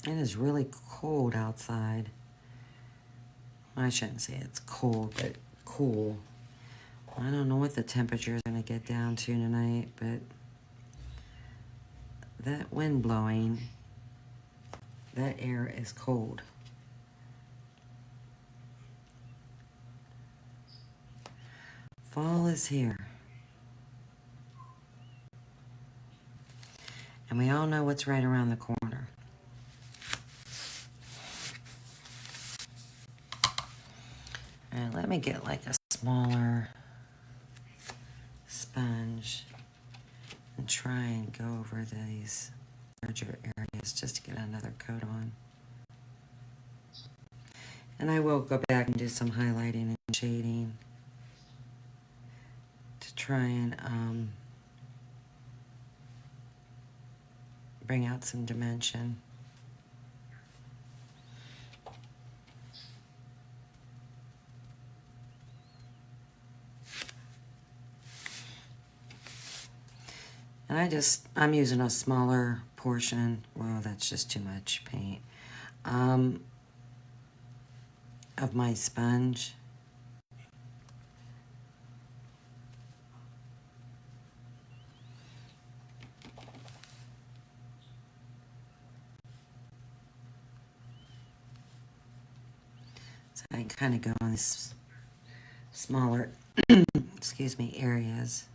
It is really cold outside. I shouldn't say it's cold, but cool. I don't know what the temperature is going to get down to tonight, but that wind blowing, that air is cold. Fall is here. And we all know what's right around the corner. Alright, let me get like a smaller sponge and try and go over these larger areas just to get another coat on. And I will go back and do some highlighting and shading to try and bring out some dimension. And I'm using a smaller portion. Well, that's just too much paint. Of my sponge. So I can kind of go on these smaller, excuse me, areas.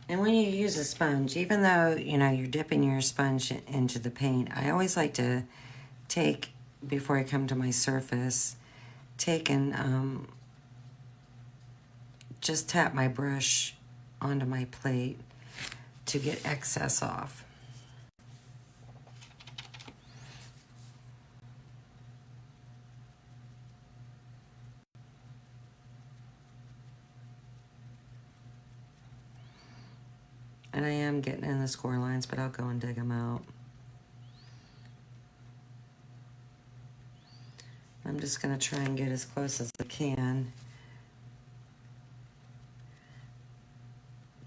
And when you use a sponge, even though, you're dipping your sponge into the paint, I always like to take, before I come to my surface, take and just tap my brush onto my plate to get excess off. And I am getting in the score lines, but I'll go and dig them out. I'm just going to try and get as close as I can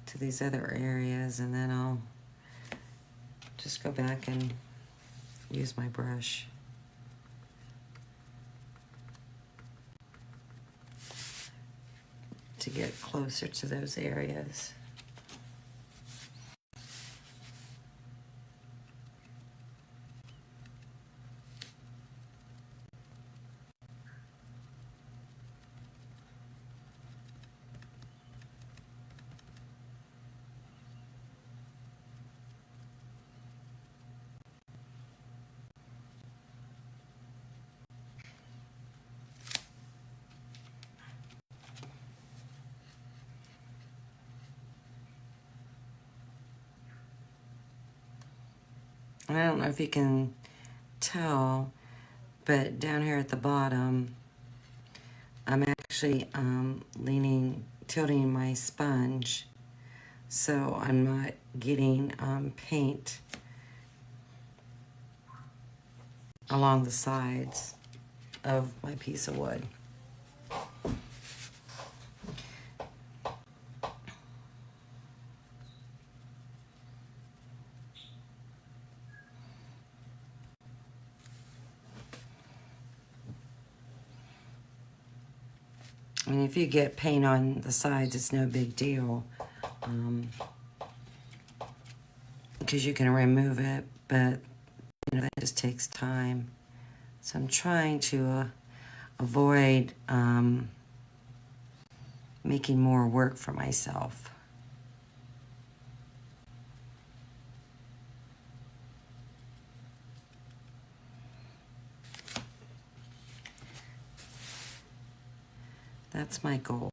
to these other areas, and then I'll just go back and use my brush. To get closer to those areas. And I don't know if you can tell, but down here at the bottom, I'm actually tilting my sponge so I'm not getting paint along the sides of my piece of wood. I mean, if you get paint on the sides, it's no big deal. Because you can remove it, but you know, that just takes time. So I'm trying to avoid making more work for myself. That's my goal.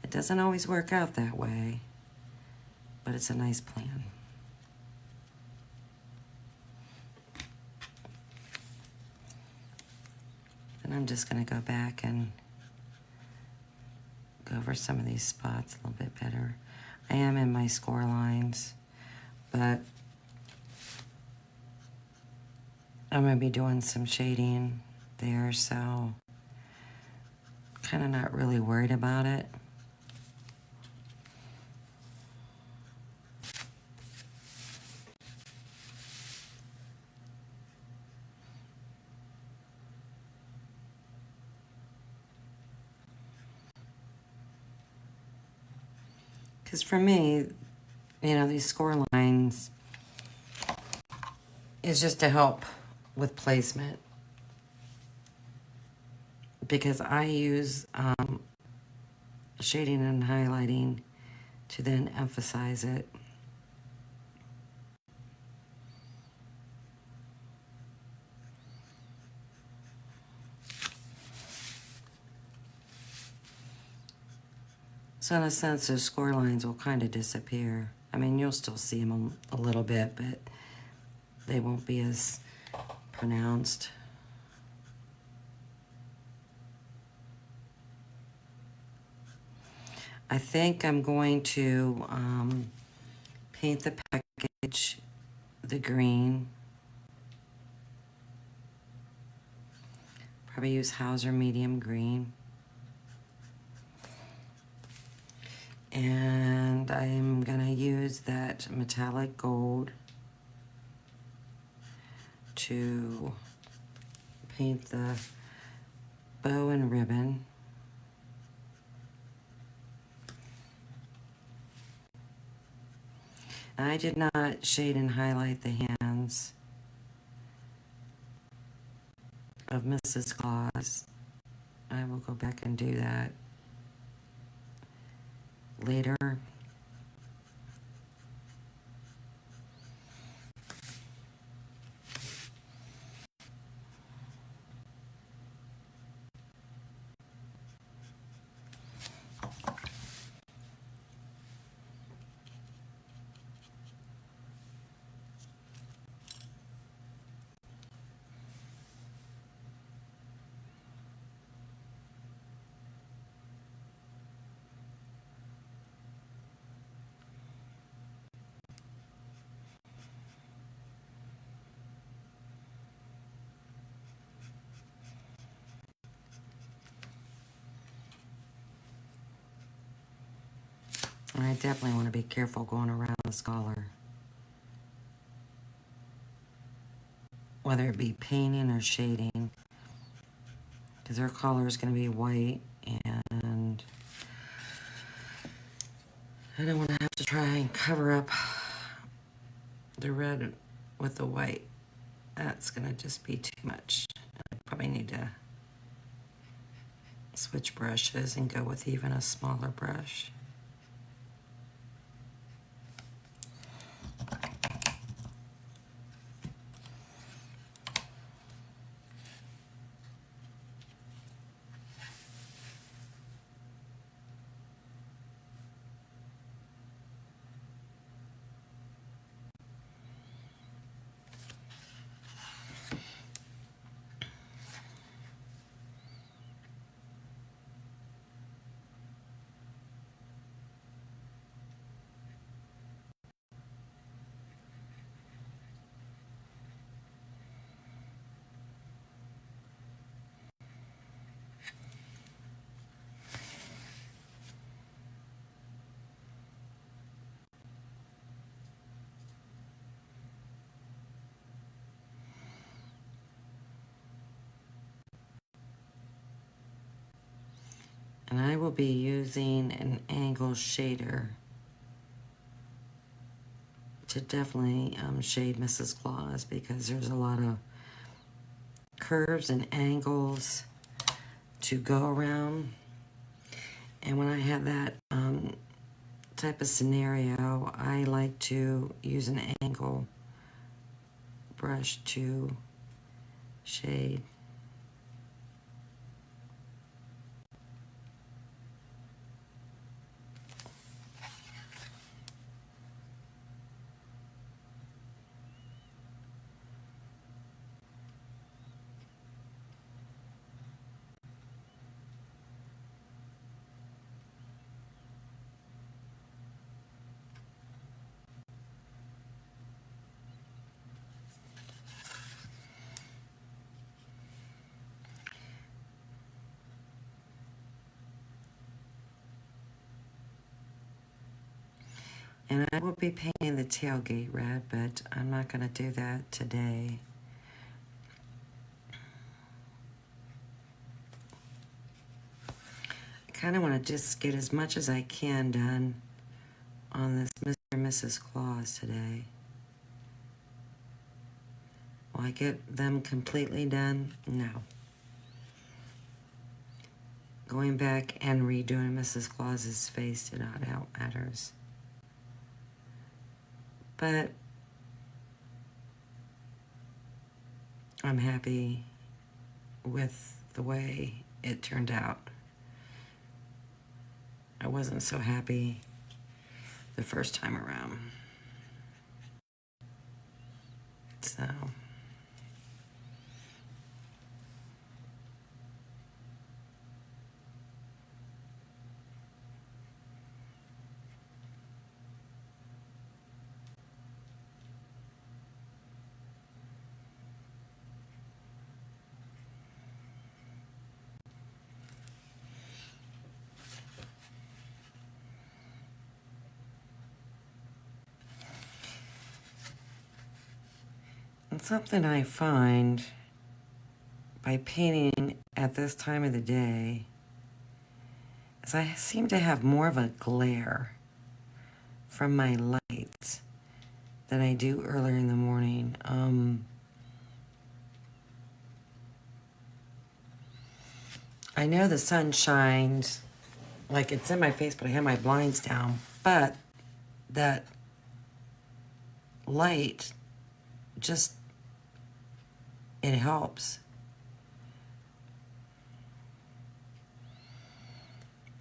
It doesn't always work out that way, but it's a nice plan. And I'm just going to go back and go over some of these spots a little bit better. I am in my score lines, but I'm going to be doing some shading there, so kind of not really worried about it. Because for me, you know, these score lines is just to help with placement. Because I use shading and highlighting to then emphasize it. So in a sense, those score lines will kind of disappear. I mean, you'll still see them a little bit, but they won't be as pronounced. I think I'm going to paint the package the green. Probably use Hauser medium green. And I'm gonna use that metallic gold to paint the bow and ribbon. I did not shade and highlight the hands of Mrs. Claus. I will go back and do that later. And I definitely want to be careful going around this collar. Whether it be painting or shading. Because our collar is going to be white, and I don't want to have to try and cover up the red with the white. That's going to just be too much. I probably need to switch brushes and go with even a smaller brush. And I will be using an angle shader to definitely shade Mrs. Claus, because there's a lot of curves and angles to go around. And when I have that type of scenario, I like to use an angle brush to shade. And I will be painting the tailgate red, but I'm not going to do that today. I kind of want to just get as much as I can done on this Mr. and Mrs. Claus today. Will I get them completely done? No. Going back and redoing Mrs. Claus's face did not help matters. But I'm happy with the way it turned out. I wasn't so happy the first time around. So and something I find by painting at this time of the day is I seem to have more of a glare from my lights than I do earlier in the morning. I know the sun shines like it's in my face, but I have my blinds down. But that light just, it helps.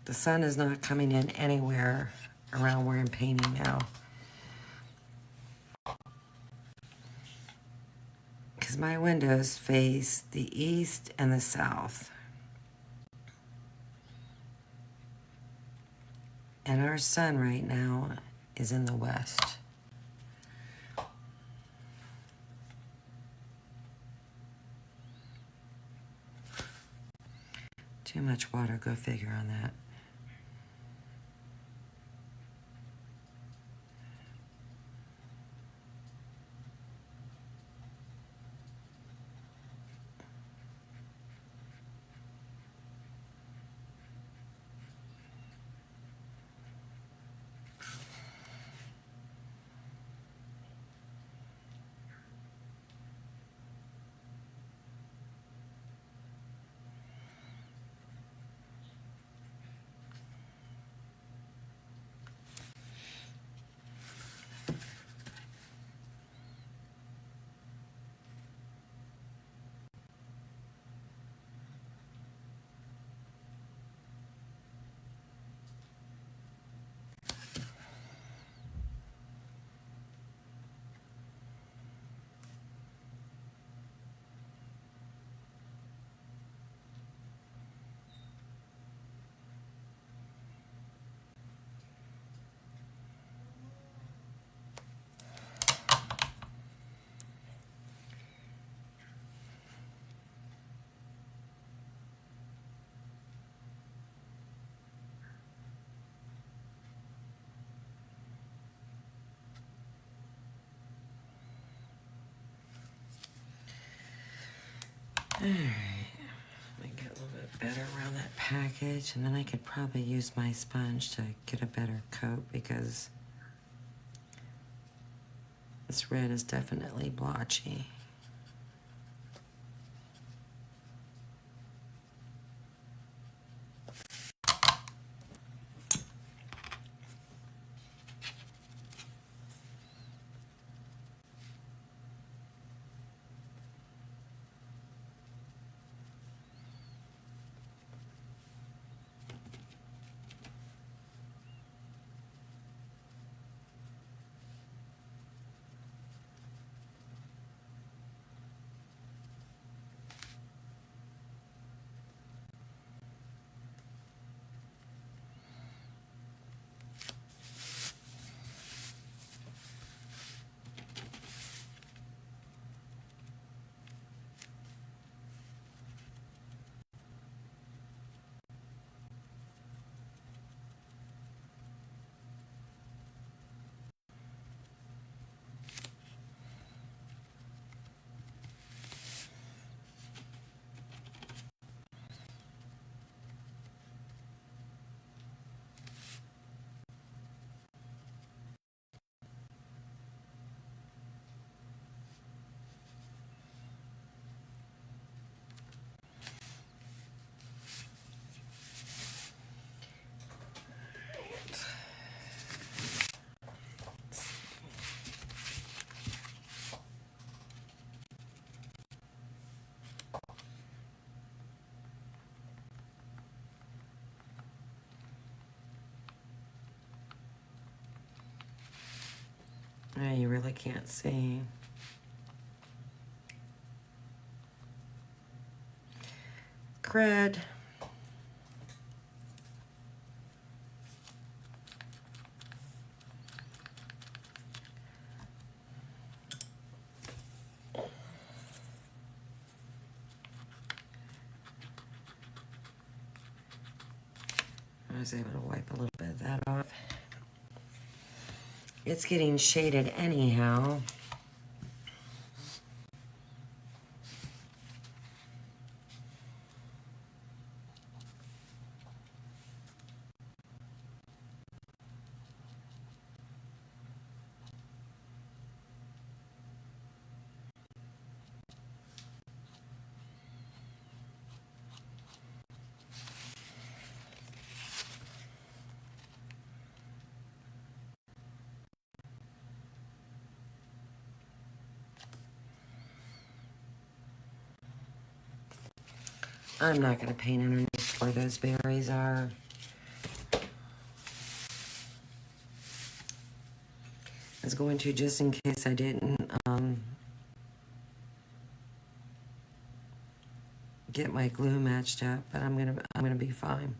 The sun is not coming in anywhere around where I'm painting now. Because my windows face the east and the south. And our sun right now is in the west. Too much water, go figure on that. All right, let me get a little bit better around that package, and then I could probably use my sponge to get a better coat because this red is definitely blotchy. Yeah, you really can't see. Cred. I was able to wipe a little bit of that off. It's getting shaded anyhow. I'm not going to paint underneath where those berries are. I was going to just in case I didn't get my glue matched up, but I'm gonna be fine.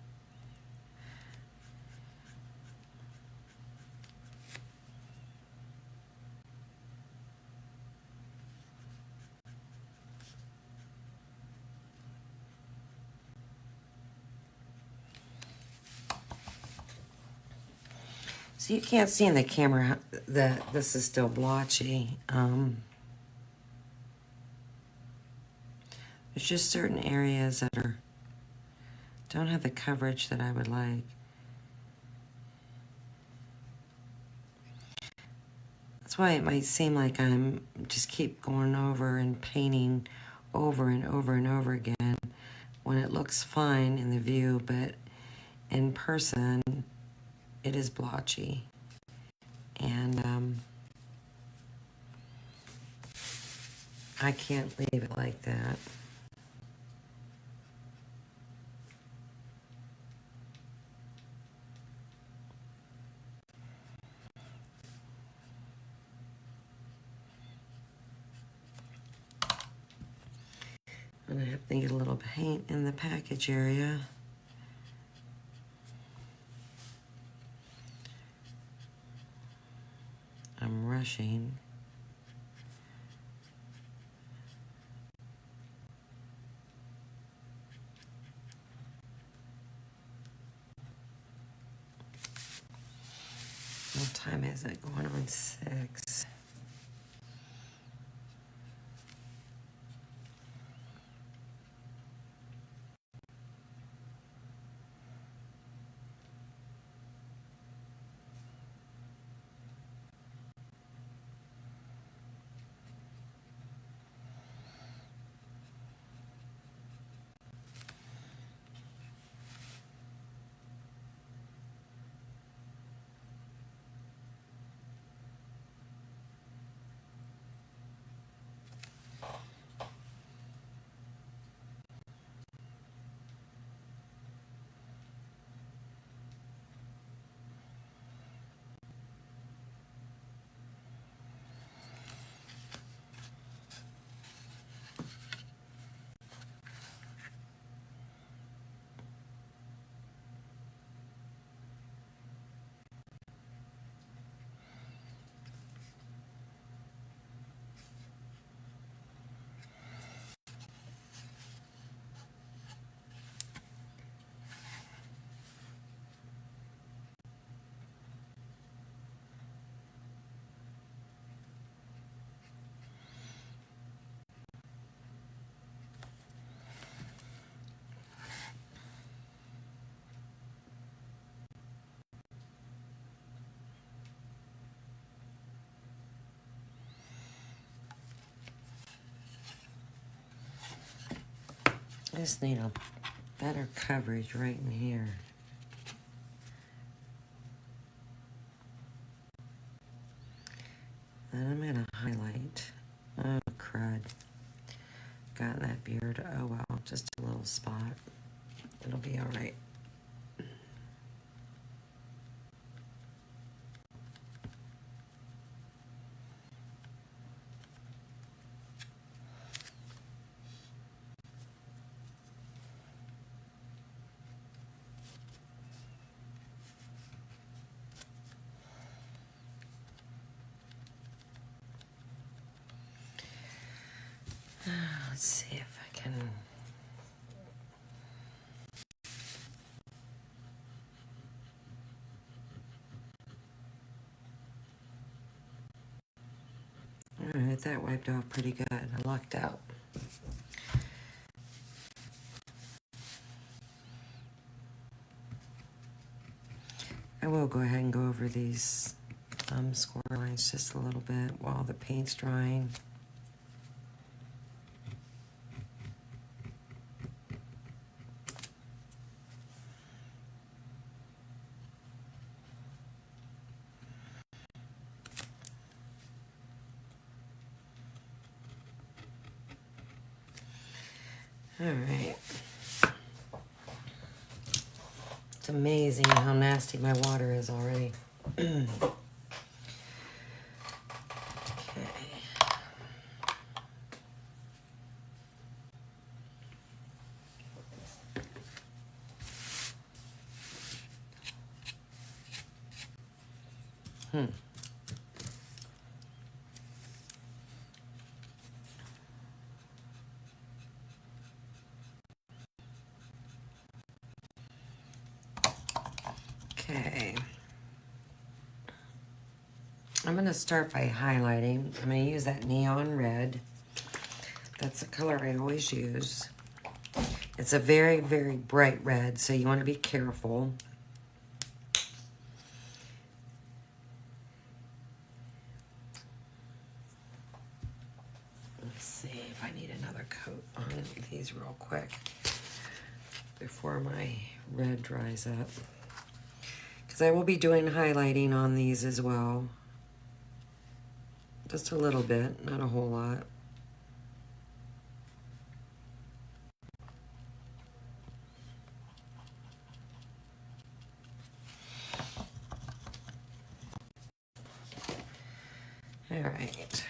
So you can't see in the camera that this is still blotchy. There's just certain areas that don't have the coverage that I would like. That's why it might seem like I'm just keep going over and painting over and over and over again when it looks fine in the view, but in person it is blotchy. And I can't leave it like that. And I have to get a little paint in the package area. I'm rushing. What time is it? Going on 6. just need a better coverage right in here. Then I'm gonna highlight. Oh, crud. Got in that beard. Oh well, just a little spot. It'll be all right. Let's see if I can. All right, that wiped off pretty good. I lucked out. I will go ahead and go over these score lines just a little bit while the paint's drying. All right. It's amazing how nasty my water is already. Okay. Okay. I'm going to start by highlighting. I'm going to use that neon red. That's the color I always use. It's a very, very bright red, so you want to be careful. Let's see if I need another coat on these real quick before my red dries up. Because I will be doing highlighting on these as well. Just a little bit, not a whole lot. All right.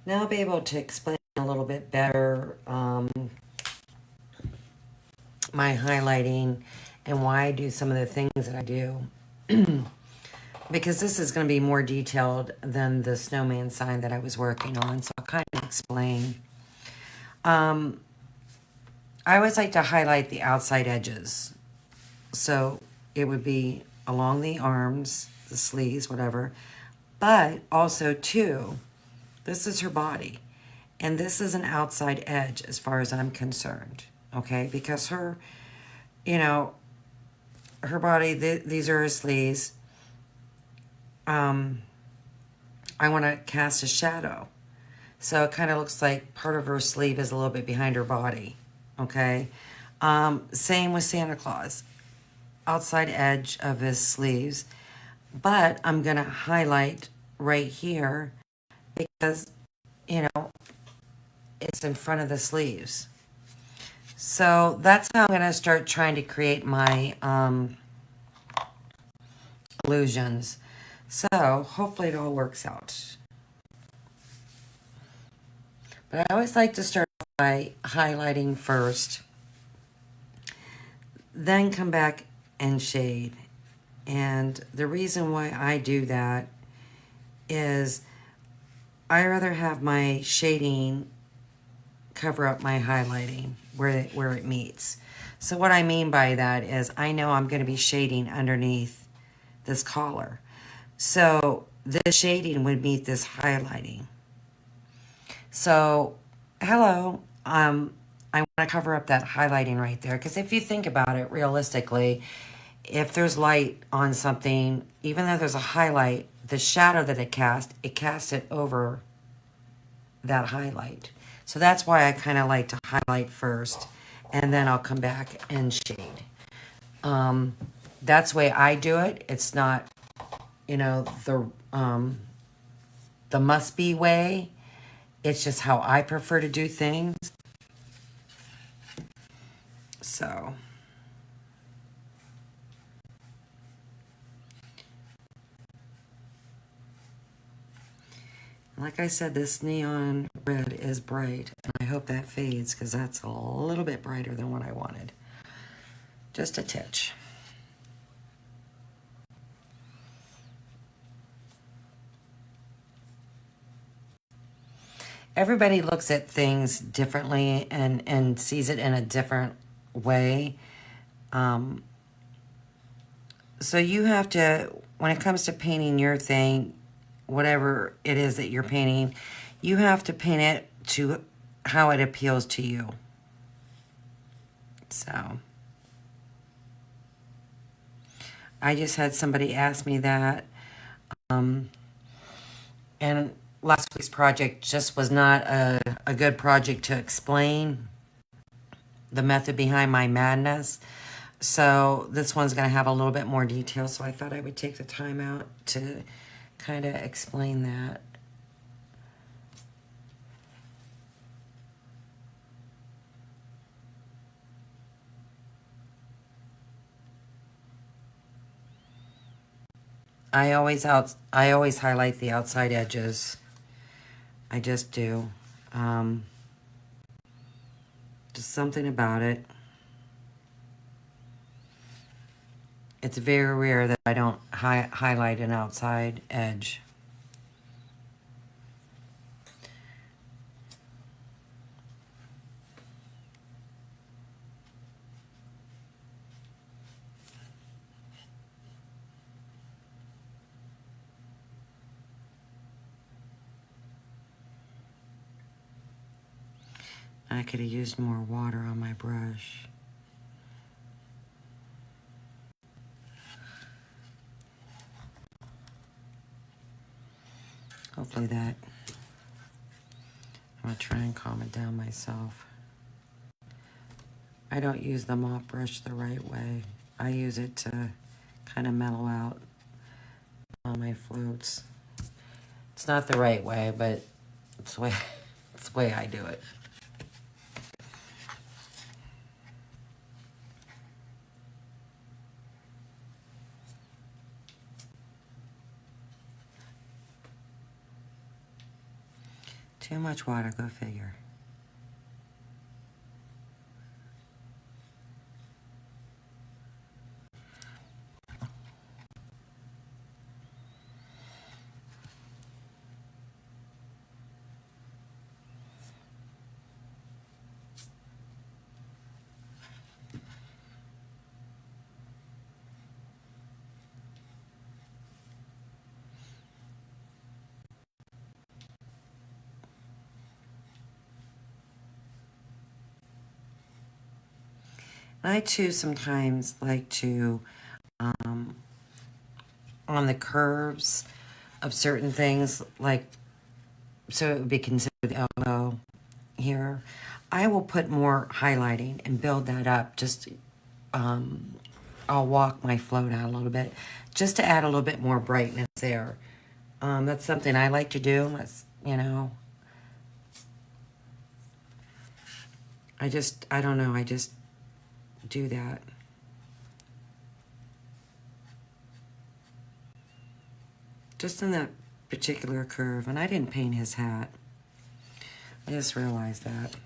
Now I'll be able to explain a little bit better my highlighting and why I do some of the things that I do. Because this is going to be more detailed than the snowman sign that I was working on, so I'll kind of explain. I always like to highlight the outside edges. So it would be along the arms, the sleeves, whatever. But also, too, this is her body. And this is an outside edge as far as I'm concerned. Okay? Because her, you know, her body, these are her sleeves. I want to cast a shadow. So it kind of looks like part of her sleeve is a little bit behind her body. Okay? Same with Santa Claus. Outside edge of his sleeves. But I'm going to highlight right here because, you know, it's in front of the sleeves. So that's how I'm going to start trying to create my illusions. So hopefully it all works out. But I always like to start by highlighting first, then come back and shade. And the reason why I do that is I rather have my shading cover up my highlighting where it meets. So what I mean by that is I know I'm going to be shading underneath this collar. So this shading would meet this highlighting. So, hello, I want to cover up that highlighting right there. Because if you think about it realistically, if there's light on something, even though there's a highlight, the shadow that it casts it over that highlight. So that's why I kind of like to highlight first, and then I'll come back and shade. That's the way I do it. It's not, you know, the must be way. It's just how I prefer to do things. So, like I said, this neon red is bright, and I hope that fades because that's a little bit brighter than what I wanted. Just a titch. Everybody looks at things differently and sees it in a different way. So you have to, when it comes to painting your thing, whatever it is that you're painting, you have to paint it to how it appeals to you. So I just had somebody ask me that. And last week's project just was not a good project to explain the method behind my madness. So this one's going to have a little bit more detail. So I thought I would take the time out to kind of explain that. I always highlight the outside edges. I just do. Just something about it. It's very rare that I don't highlight an outside edge. I could have used more water on my brush. Hopefully that, I'm going to try and calm it down myself. I don't use the mop brush the right way. I use it to kind of mellow out all my floats. It's not the right way, but it's the way, it's the way I do it. Too much water, go figure. I too sometimes like to, on the curves of certain things, like, so it would be considered the elbow here, I will put more highlighting and build that up. Just, I'll walk my float out a little bit just to add a little bit more brightness there. That's something I like to do. That's, you know, I don't know, I just do that. Just in that particular curve. And I didn't paint his hat. I just realized that.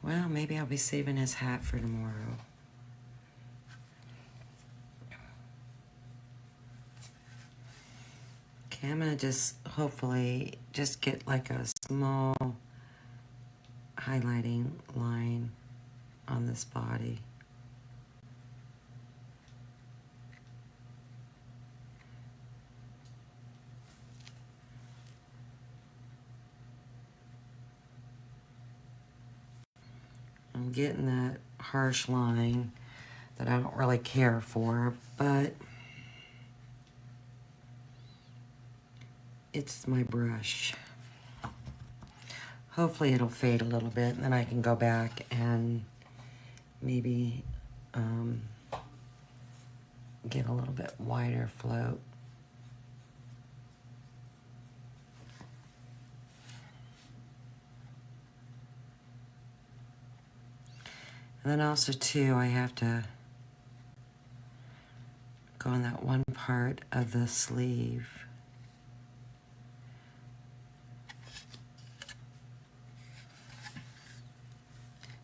Well, maybe I'll be saving his hat for tomorrow. Okay, I'm gonna just hopefully just get like a small highlighting line on this body. I'm getting that harsh line that I don't really care for, but it's my brush. Hopefully it'll fade a little bit, and then I can go back and maybe get a little bit wider float. And then also too, I have to go on that one part of the sleeve.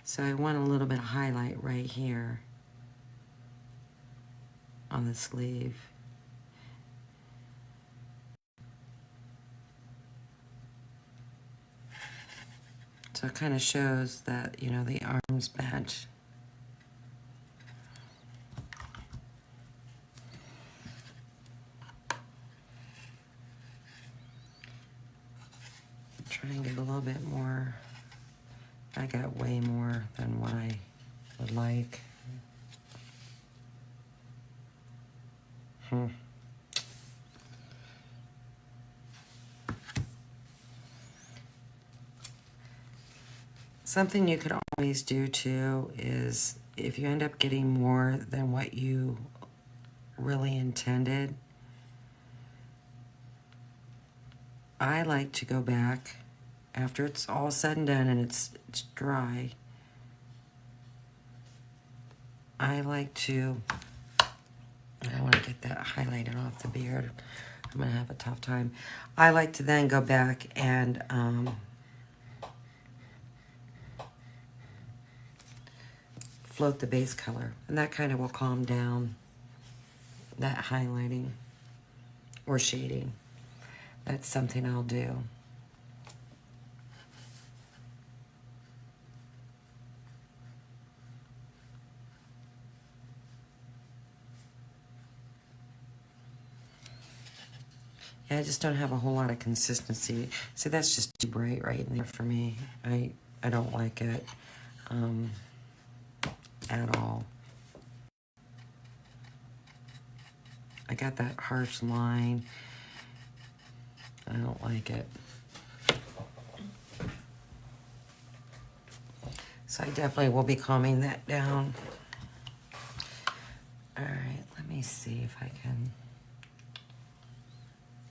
So I want a little bit of highlight right here on the sleeve. So it kind of shows that, you know, the arms match. Try and get a little bit more. I got way more than what I would like. Something you could always do too is if you end up getting more than what you really intended, I like to go back after it's all said and done and it's dry. I like to, I want to get that highlighted off the beard. I'm going to have a tough time. I like to then go back and float the base color. And that kind of will calm down that highlighting or shading. That's something I'll do. Yeah, I just don't have a whole lot of consistency. See, that's just too bright right in there for me. I don't like it at all. I got that harsh line. I don't like it. So I definitely will be calming that down. All right, let me see if I can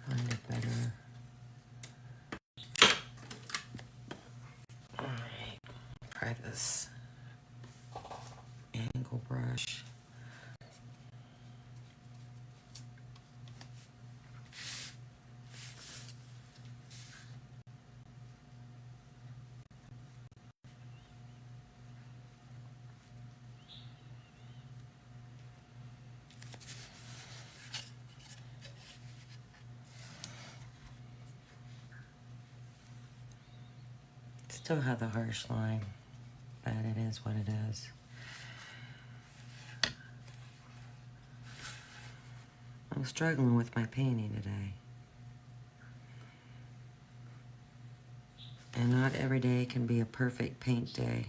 find it better. All right, try this angle brush. Still have the harsh line, but it is what it is. I'm struggling with my painting today. And not every day can be a perfect paint day.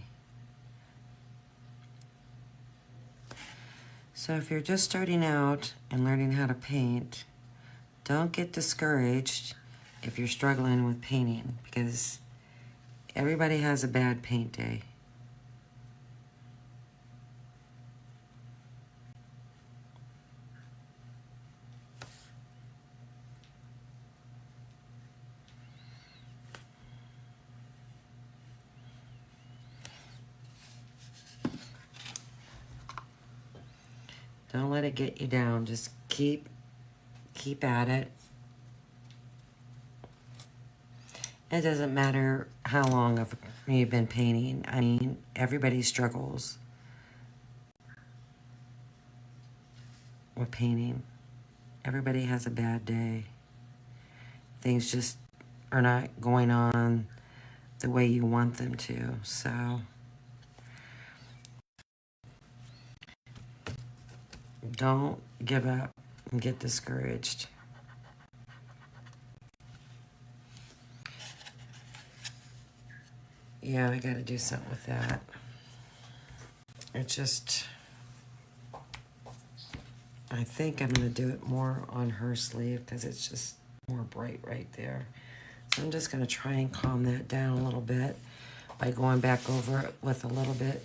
So if you're just starting out and learning how to paint, don't get discouraged if you're struggling with painting, because everybody has a bad paint day. Don't let it get you down. Just keep at it. It doesn't matter how long you've been painting. I mean, everybody struggles with painting. Everybody has a bad day. Things just are not going on the way you want them to. So don't give up and get discouraged. Yeah, I gotta do something with that. it just, I think I'm going to do it more on her sleeve because it's just more bright right there. So I'm just going to try and calm that down a little bit by going back over it with a little bit.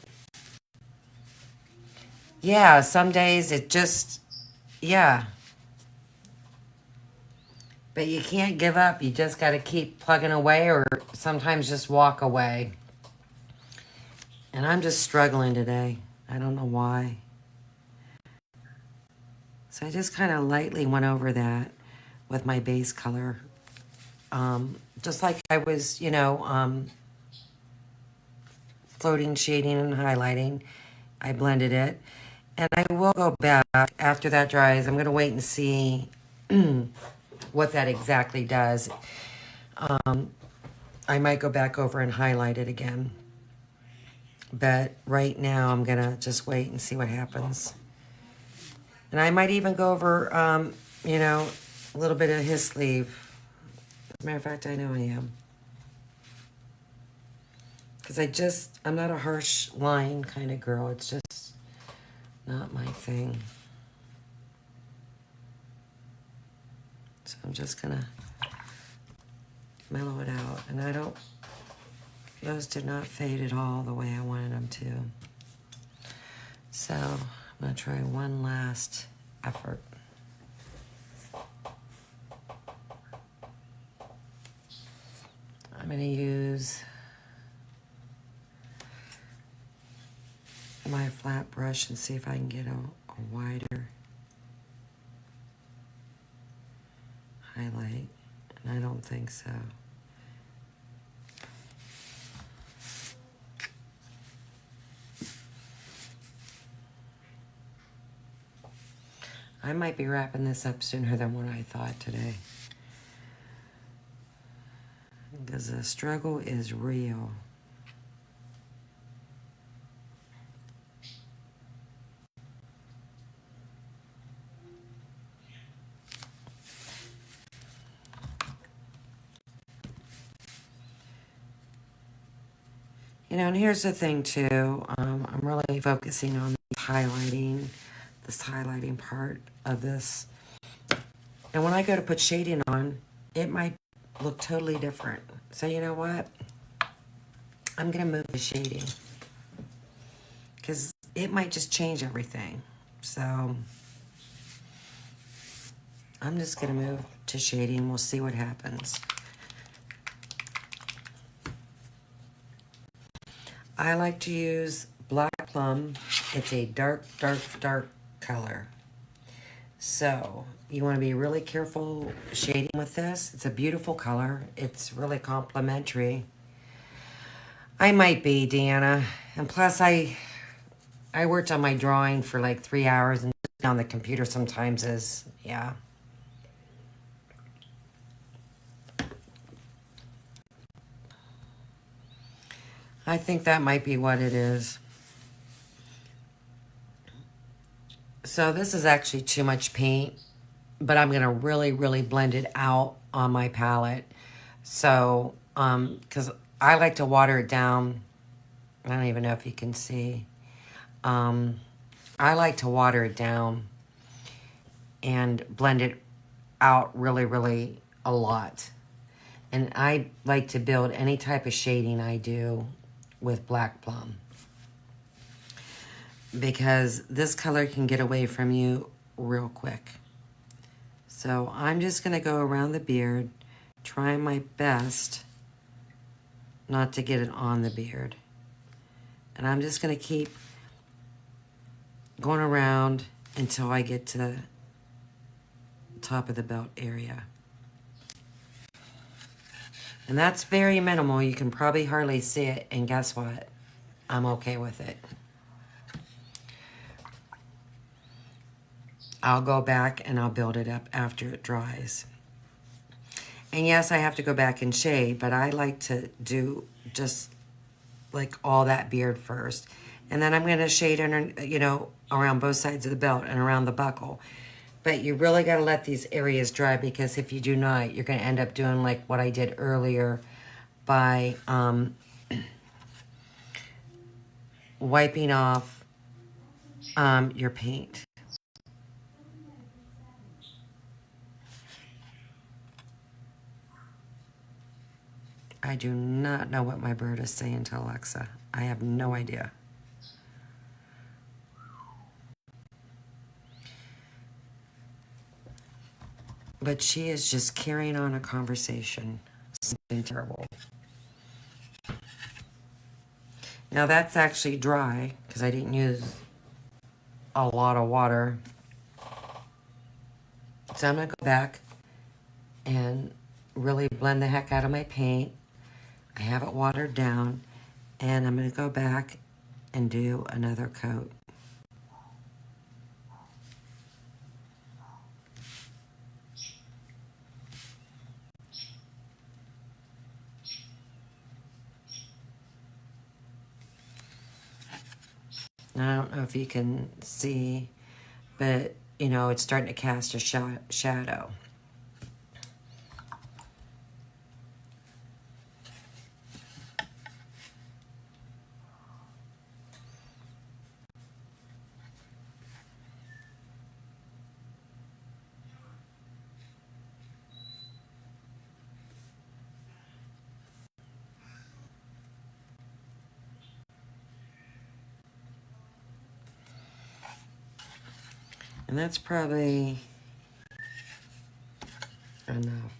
Yeah, some days it just, yeah. But you can't give up. You just got to keep plugging away or sometimes just walk away. And I'm just struggling today. I don't know why. So I just kind of lightly went over that with my base color. Just like I was, floating, shading, and highlighting. I blended it. And I will go back after that dries. I'm going to wait and see what that exactly does. I might go back over and highlight it again. But right now, I'm going to just wait and see what happens. And I might even go over, a little bit of his sleeve. As a matter of fact, I know I am. Because I'm not a harsh line kind of girl. It's just not my thing. So I'm just going to mellow it out. And those did not fade at all the way I wanted them to. So I'm going to try one last effort. I'm going to use my flat brush and see if I can get a wider highlight. And I don't think so. I might be wrapping this up sooner than what I thought today. Because the struggle is real. And here's the thing too. I'm really focusing on this highlighting part of this. And when I go to put shading on, it might look totally different. So you know what? I'm going to move the shading. Because it might just change everything. So I'm just going to move to shading. We'll see what happens. I like to use Black Plum. It's a dark, dark, dark color. So you want to be really careful shading with this. It's a beautiful color. It's really complimentary. I might be, Deanna. And plus, I worked on my drawing for like 3 hours, and on the computer sometimes is, yeah. I think that might be what it is. So this is actually too much paint, but I'm going to really, really blend it out on my palette. So, because I like to water it down. I don't even know if you can see. I like to water it down and blend it out really, really a lot. And I like to build any type of shading I do with Black Plum. Because this color can get away from you real quick. So I'm just going to go around the beard, trying my best not to get it on the beard. And I'm just going to keep going around until I get to the top of the belt area. And that's very minimal. You can probably hardly see it. And guess what? I'm okay with it. I'll go back and I'll build it up after it dries. And yes, I have to go back and shade, but I like to do just like all that beard first. And then I'm going to shade under, around both sides of the belt and around the buckle. But you really got to let these areas dry, because if you do not, you're going to end up doing like what I did earlier by wiping off your paint. I do not know what my bird is saying to Alexa. I have no idea. But she is just carrying on a conversation. Something terrible. Now that's actually dry because I didn't use a lot of water. So I'm going to go back and really blend the heck out of my paint. I have it watered down, and I'm going to go back and do another coat. Now, I don't know if you can see, but you know, it's starting to cast a shadow. And that's probably enough.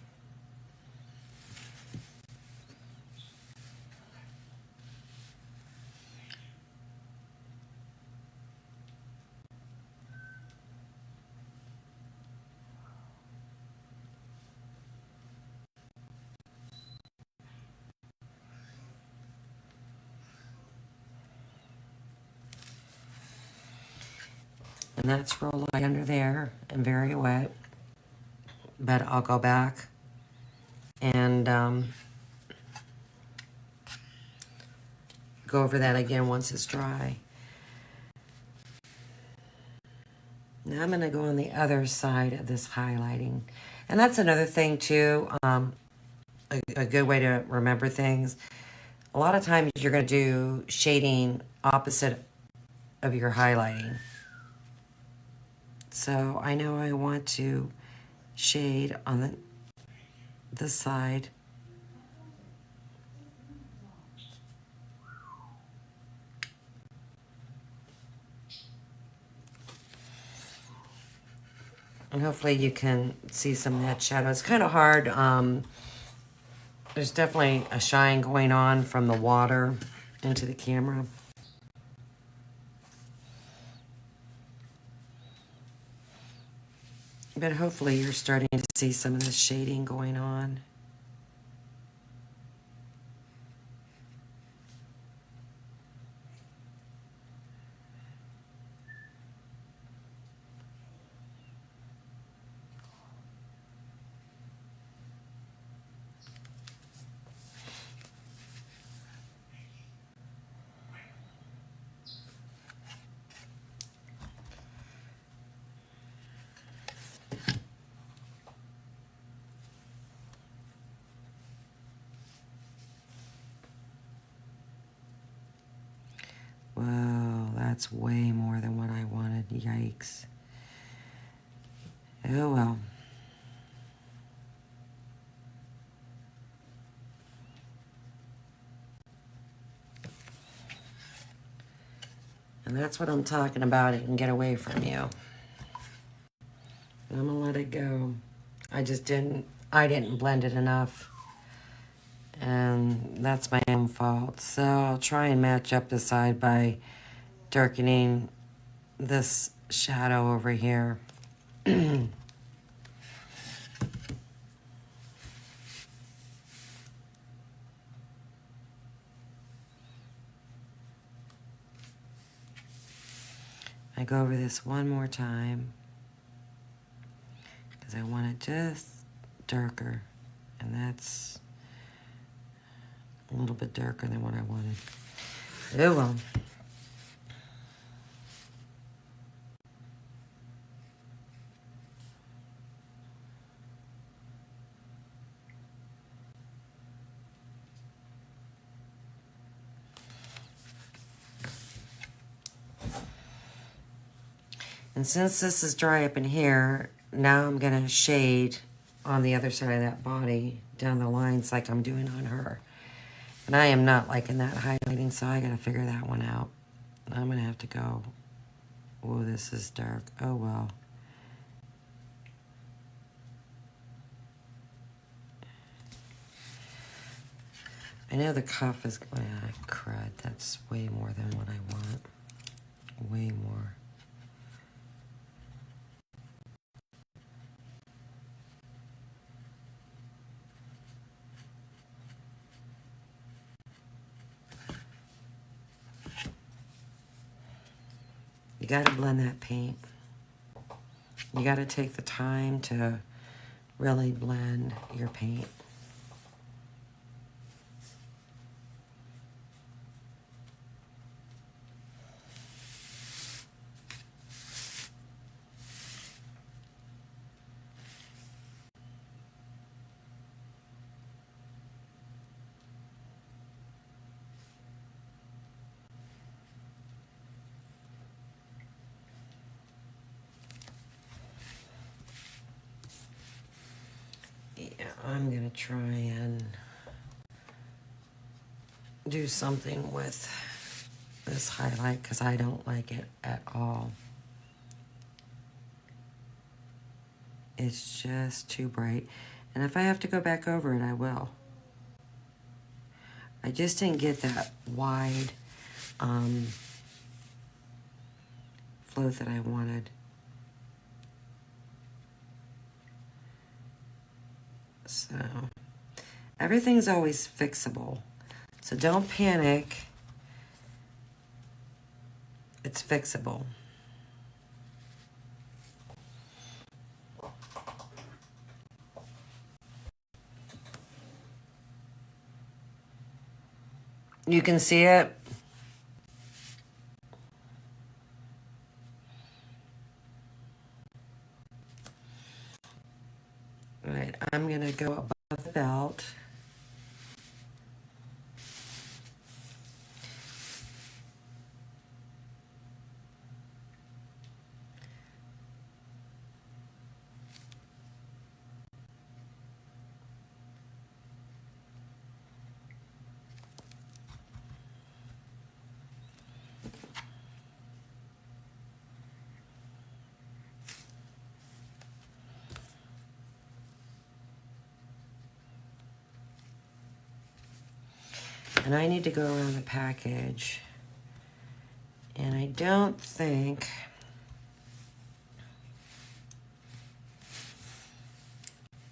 And that's real light under there and very wet. But I'll go back and go over that again once it's dry. Now I'm going to go on the other side of this highlighting. And that's another thing too, a good way to remember things. A lot of times you're going to do shading opposite of your highlighting. So I know I want to shade on this side. And hopefully you can see some of that shadow. It's kind of hard. There's definitely a shine going on from the water into the camera. But hopefully you're starting to see some of this shading going on. Whoa, that's way more than what I wanted. Yikes. Oh well. And that's what I'm talking about. It can get away from you. I'm gonna let it go. I didn't blend it enough. And that's my own fault. So I'll try and match up the side by darkening this shadow over here. I go over this one more time because I want it just darker, and that's a little bit darker than what I wanted. Oh well. And since this is dry up in here, now I'm gonna shade on the other side of that body down the lines like I'm doing on her. And I am not liking that highlighting, so I gotta figure that one out. I'm gonna have to go, oh, this is dark. Oh, well. I know the cuff is, oh yeah, crud. That's way more than what I want. Way more. You gotta blend that paint. You gotta take the time to really blend your paint. Yeah, I'm gonna try and do something with this highlight because I don't like it at all. It's just too bright. And if I have to go back over it, I will. I just didn't get that wide float that I wanted. So, everything's always fixable. So don't panic. It's fixable. You can see it. All right, I'm gonna go above the belt. And I need to go around the package. And I don't think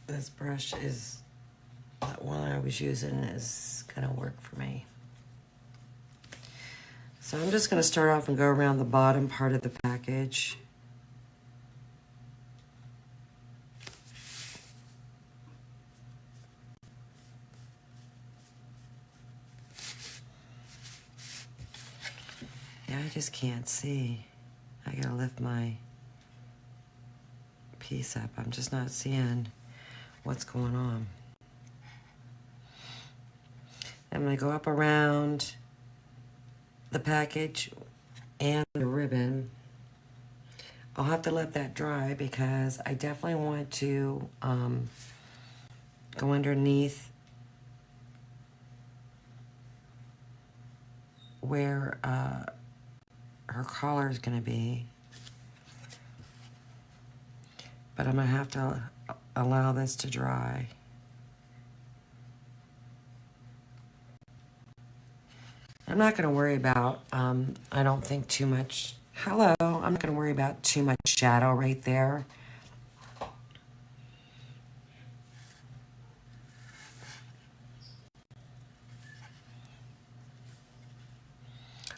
this brush is, that one I was using is gonna work for me. So I'm just gonna start off and go around the bottom part of the package. Yeah, I just can't see. I gotta lift my piece up. I'm just not seeing what's going on. I'm gonna go up around the package and the ribbon. I'll have to let that dry because I definitely want to go underneath where her collar is gonna be. But I'm gonna have to allow this to dry. I'm not gonna worry about, I don't think too much, hello, I'm not gonna worry about too much shadow right there.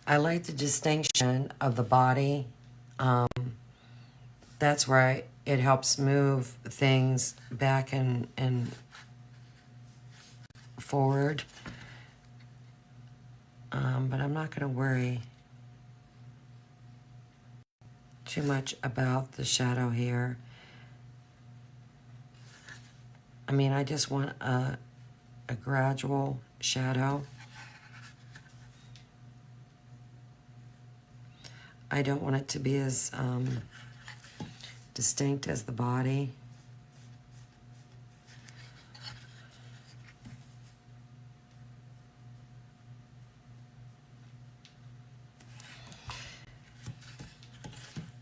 I like the distinction of the body. That's where it helps move things back and forward. But I'm not gonna worry too much about the shadow here. I mean, I just want a gradual shadow. I don't want it to be as distinct as the body.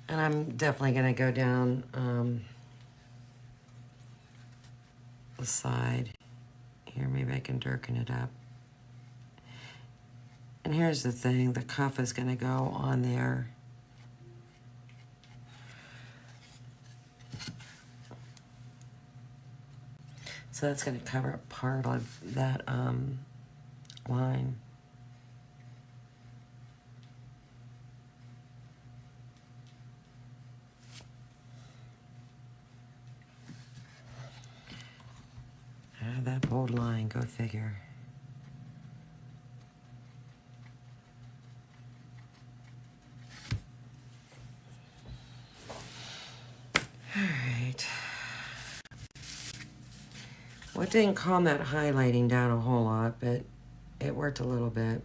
And I'm definitely going to go down the side. Here, maybe I can darken it up. And here's the thing, the cuff is going to go on there. So that's going to cover up part of that line. That bold line, go figure. All right. Well, it didn't calm that highlighting down a whole lot, but it worked a little bit.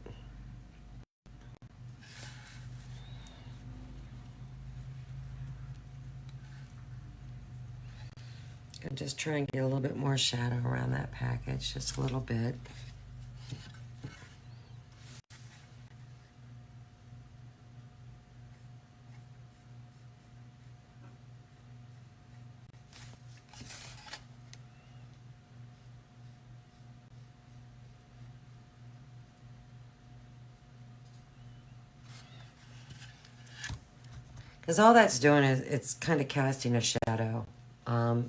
And just try and get a little bit more shadow around that package, just a little bit. Because all that's doing is it's kind of casting a shadow.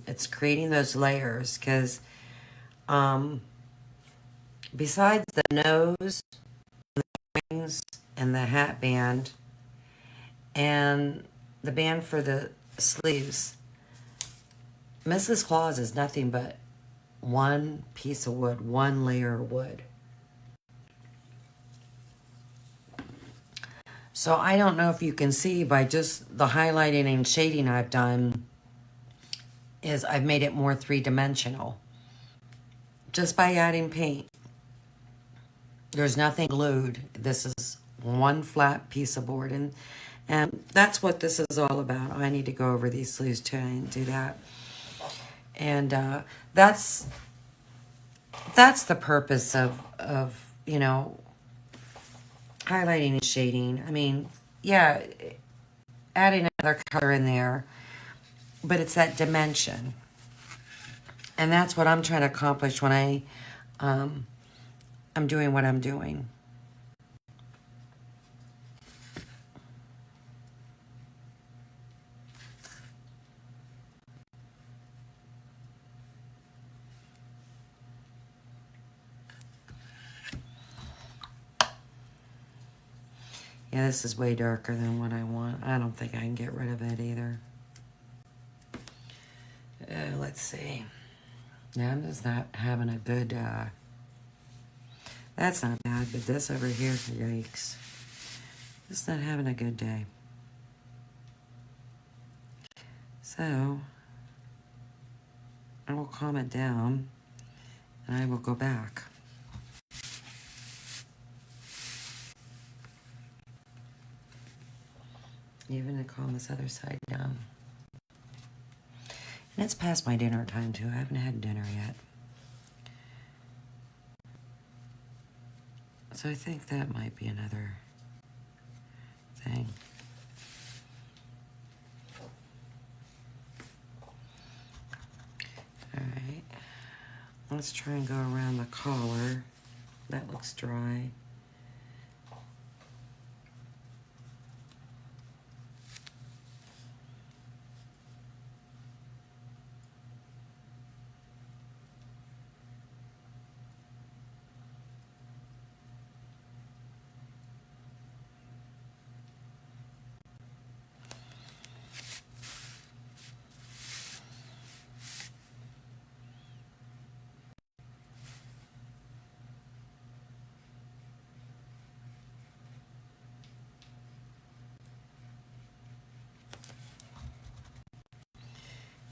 It's creating those layers because besides the nose, the wings, and the hat band, and the band for the sleeves, Mrs. Claus is nothing but one piece of wood, one layer of wood. So I don't know if you can see by just the highlighting and shading I've done is I've made it more three-dimensional. Just by adding paint. There's nothing glued. This is one flat piece of board. And that's what this is all about. I need to go over these sleeves too and do that. And that's the purpose of, you know, highlighting and shading. I mean, yeah, adding another color in there, but it's that dimension. And that's what I'm trying to accomplish when I'm doing what I'm doing. Yeah, this is way darker than what I want. I don't think I can get rid of it either. Let's see. Yeah, I'm just not having a good, that's not bad, but this over here, yikes. Just not having a good day. So, I will calm it down, and I will go back. Even to calm this other side down. And it's past my dinner time, too. I haven't had dinner yet. So I think that might be another thing. All right. Let's try and go around the collar. That looks dry.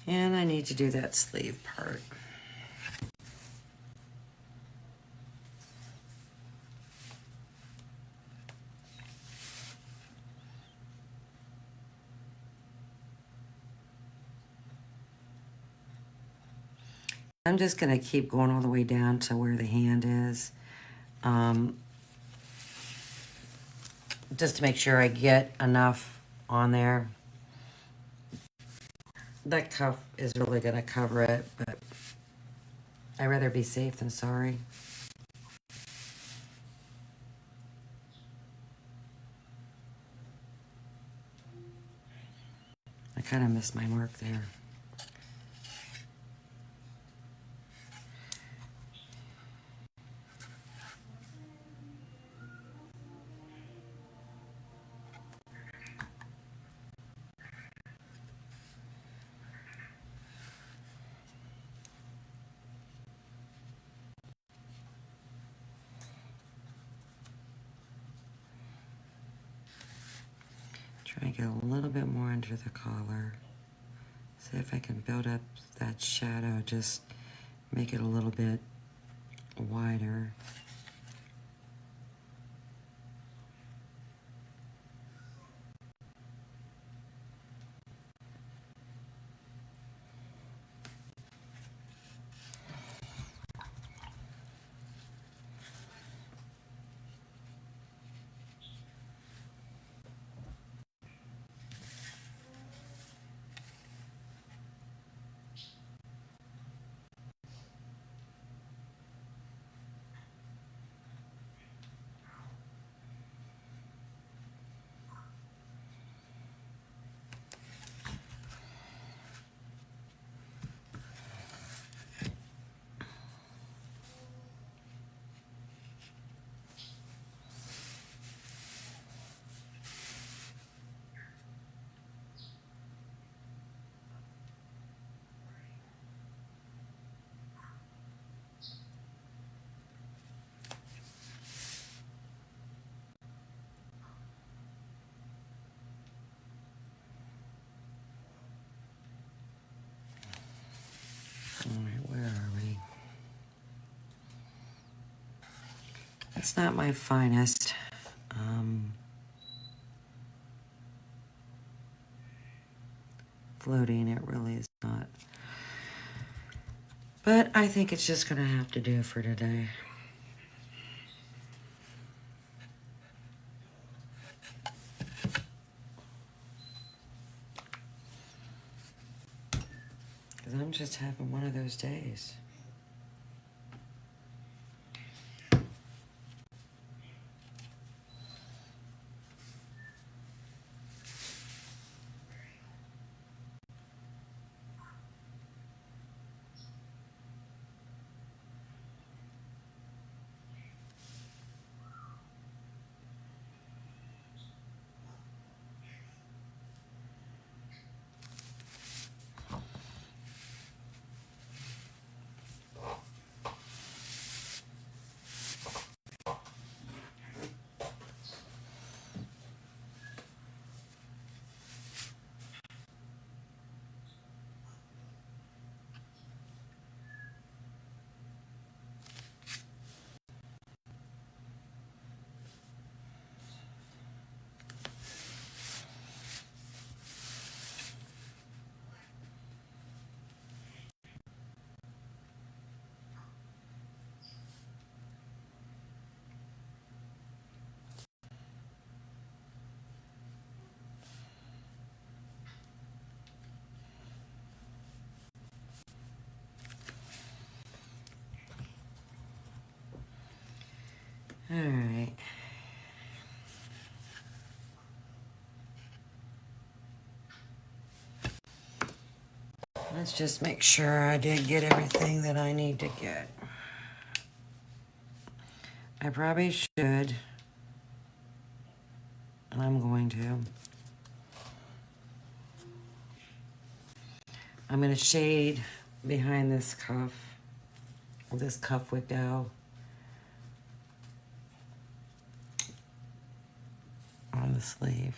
And I need to do that sleeve part. I'm just going to keep going all the way down to where the hand is. Just to make sure I get enough on there. That cuff is really going to cover it, but I'd rather be safe than sorry. I kind of missed my mark there. Try and get a little bit more under the collar. See if I can build up that shadow, just make it a little bit wider. All right, where are we? It's not my finest. Floating, it really is not. But I think it's just gonna have to do for today. Because I'm just having one of those days. All right. Let's just make sure I did get everything that I need to get. I probably should, and I'm going to. I'm going to shade behind this cuff with dough on the sleeve.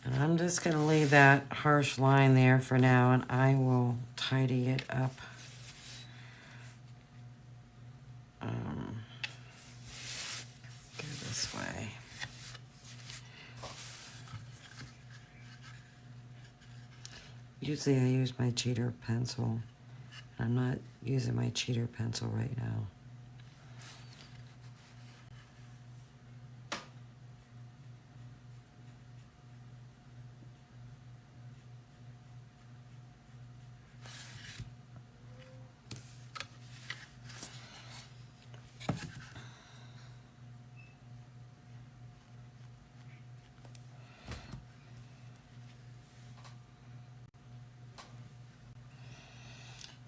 And I'm just going to leave that harsh line there for now, and I will tidy it up Usually I use my cheater pencil. I'm not using my cheater pencil right now.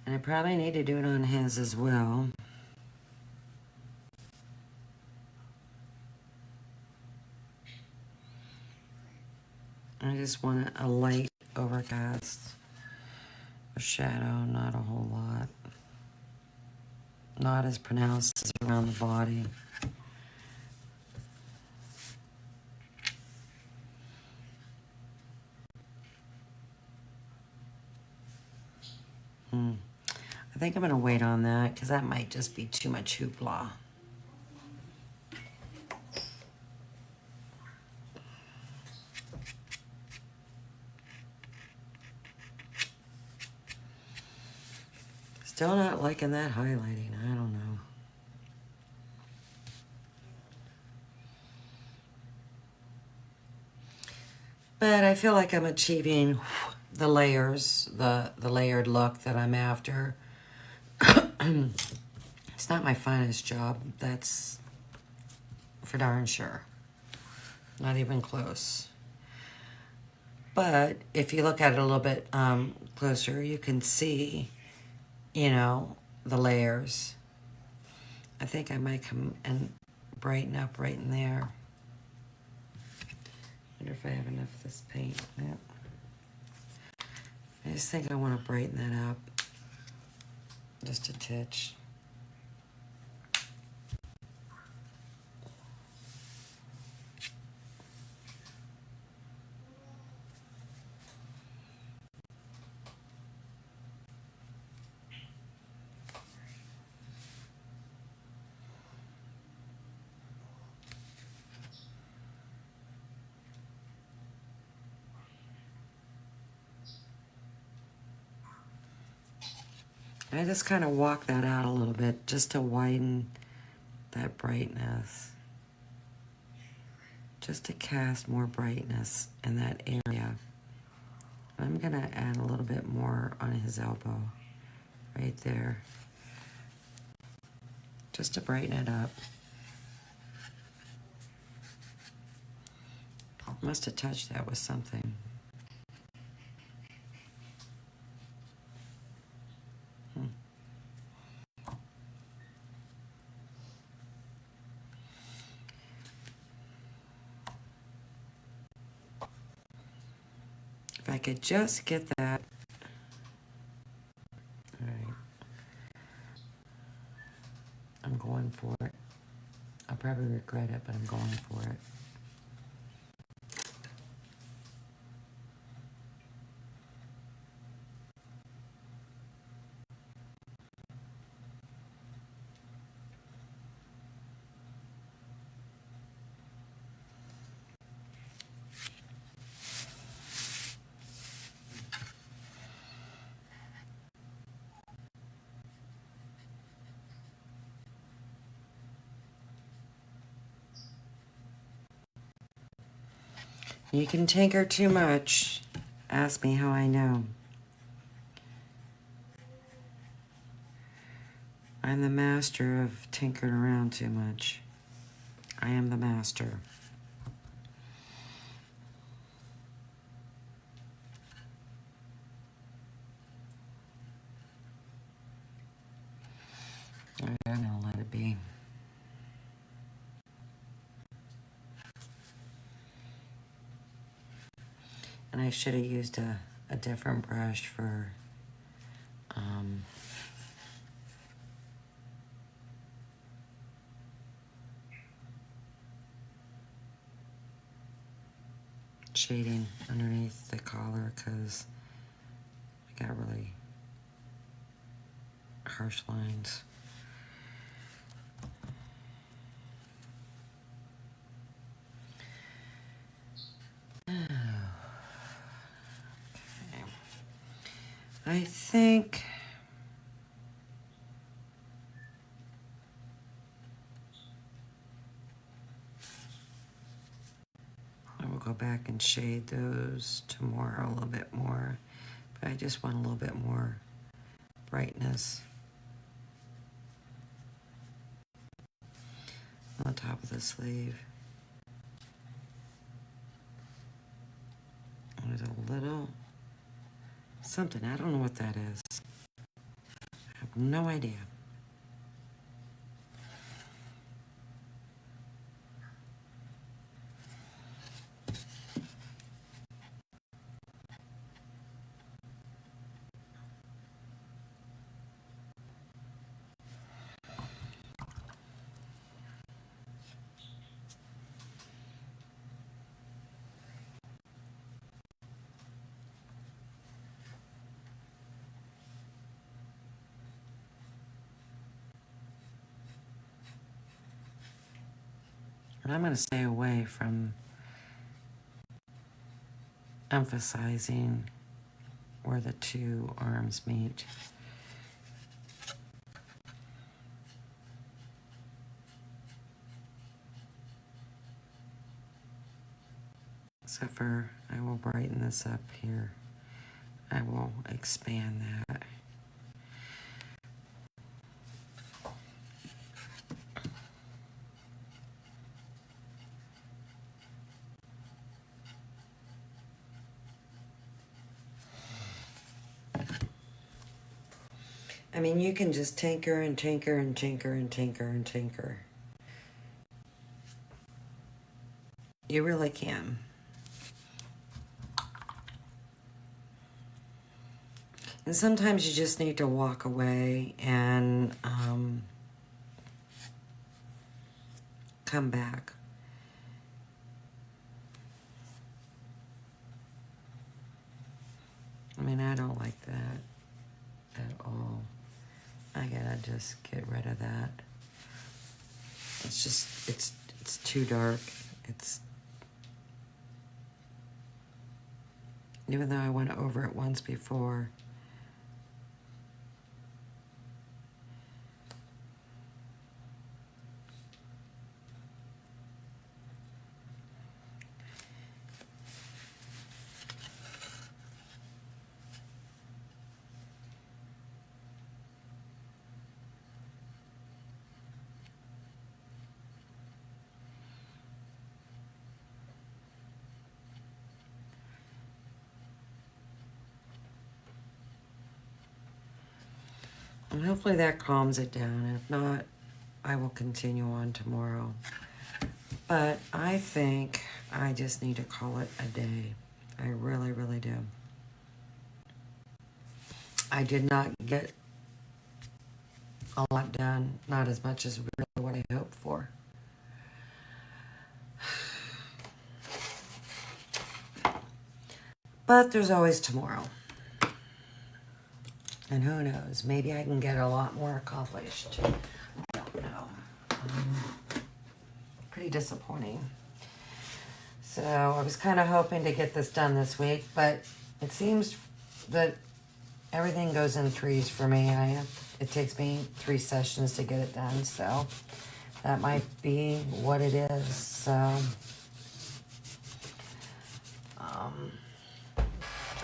And I probably need to do it on his as well. I just want a light overcast. A shadow, not a whole lot. Not as pronounced as around the body. I think I'm going to wait on that because that might just be too much hoopla. Still not liking that highlighting. I don't know. But I feel like I'm achieving the layers, the layered look that I'm after. It's not my finest job. That's for darn sure. Not even close. But if you look at it a little bit closer, you can see, you know, the layers. I think I might come and brighten up right in there. Wonder if I have enough of this paint. Yep. I just think I want to brighten that up. Just a titch. I just kind of walk that out a little bit just to widen that brightness. Just to cast more brightness in that area. I'm going to add a little bit more on his elbow. Right there. Just to brighten it up. Must have touched that with something. If I could just get that. All right. I'm going for it. I'll probably regret it, but I'm going for it. You can tinker too much. Ask me how I know. I'm the master of tinkering around too much. I am the master. All right, I'm gonna let it be. And I should have used a different brush for shading underneath the collar because I got really harsh lines. I think I will go back and shade those tomorrow a little bit more. But I just want a little bit more brightness on the top of the sleeve. There's a little something. I don't know what that is. I have no idea. And I'm going to stay away from emphasizing where the two arms meet. Except for, I will brighten this up here. I will expand that. I mean, you can just tinker and tinker and tinker and tinker and tinker. You really can. And sometimes you just need to walk away and come back. I mean, I don't like that at all. I gotta just get rid of that. It's just, it's too dark. It's, even though I went over it once before. And hopefully that calms it down. And if not, I will continue on tomorrow. But I think I just need to call it a day. I really, really do. I did not get a lot done. Not as much as really what I hoped for. But there's always tomorrow. And who knows, maybe I can get a lot more accomplished. I don't know. Pretty disappointing. So I was kind of hoping to get this done this week, but it seems that everything goes in threes for me. It takes me 3 sessions to get it done, so that might be what it is. So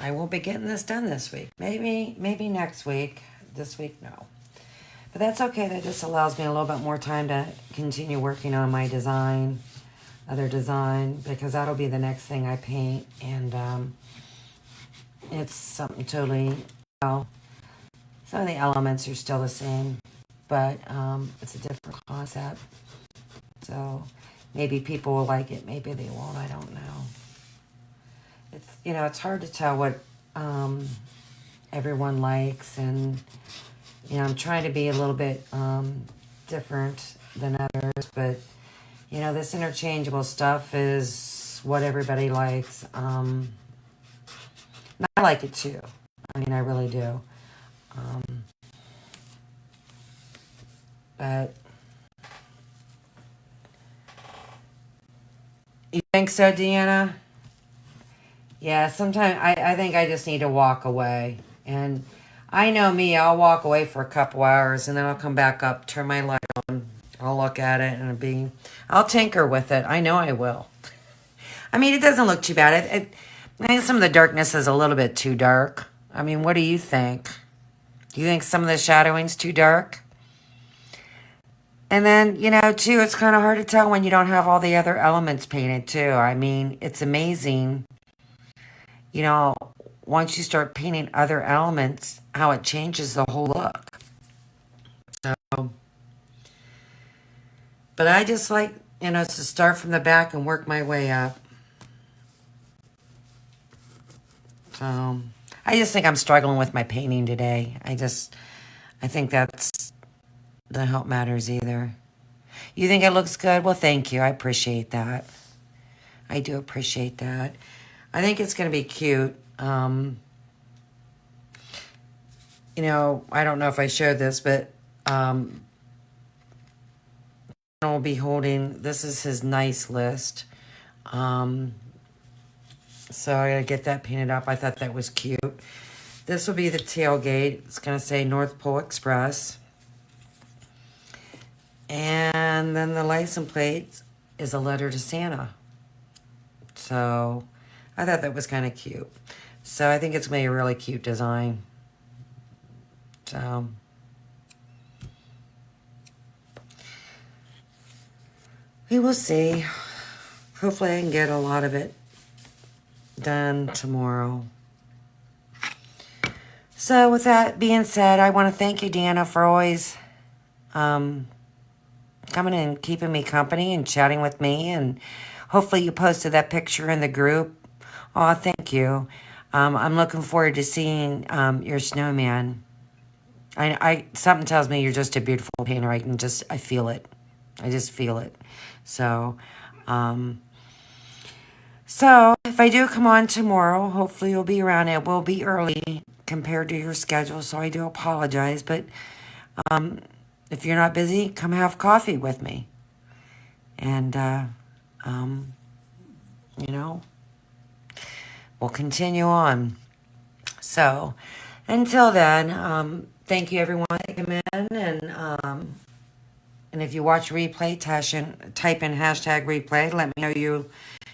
I will be getting this done this week. Maybe next week. This week, no. But that's okay. That just allows me a little bit more time to continue working on my design, other design, because that'll be the next thing I paint. And it's something totally, well, some of the elements are still the same, but it's a different concept. So maybe people will like it, maybe they won't, I don't know. It's, it's hard to tell what everyone likes, and I'm trying to be a little bit different than others, but this interchangeable stuff is what everybody likes. And I like it too. I mean, I really do. But you think so, Deanna? Yeah, sometimes I think I just need to walk away. And I know me, I'll walk away for a couple hours and then I'll come back up, turn my light on. I'll look at it and I'll tinker with it. I know I will. I mean, it doesn't look too bad. I think some of the darkness is a little bit too dark. I mean, what do you think? Do you think some of the shadowing's too dark? And then, too, it's kind of hard to tell when you don't have all the other elements painted, too. I mean, it's amazing, once you start painting other elements, how it changes the whole look. So, but I just like, to start from the back and work my way up. So, I just think I'm struggling with my painting today. I think that's the help matters either. You think it looks good? Well, thank you. I appreciate that. I do appreciate that. I think it's going to be cute. I don't know if I showed this, but will be holding, this is his nice list. So I gotta get that painted up. I thought that was cute. This will be the tailgate. It's gonna say North Pole Express. And then the license plate is a letter to Santa. So I thought that was kind of cute. So I think it's gonna be a really cute design. So we will see. Hopefully I can get a lot of it done tomorrow. So with that being said, I want to thank you, Deanna, for always coming and keeping me company and chatting with me. And hopefully you posted that picture in the group. Oh, thank you. I'm looking forward to seeing your snowman. Something tells me you're just a beautiful painter. I feel it. I just feel it. So if I do come on tomorrow, hopefully you'll be around. It will be early compared to your schedule, so I do apologize. But if you're not busy, come have coffee with me. And, we'll continue on. So until then, thank you everyone that came in. And if you watch replay, type in hashtag replay. Let me know you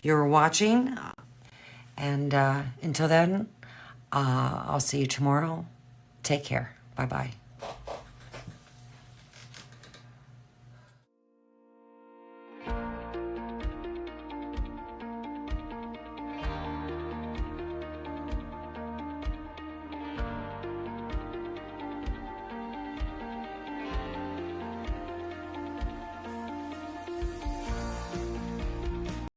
were watching. And until then, I'll see you tomorrow. Take care. Bye-bye.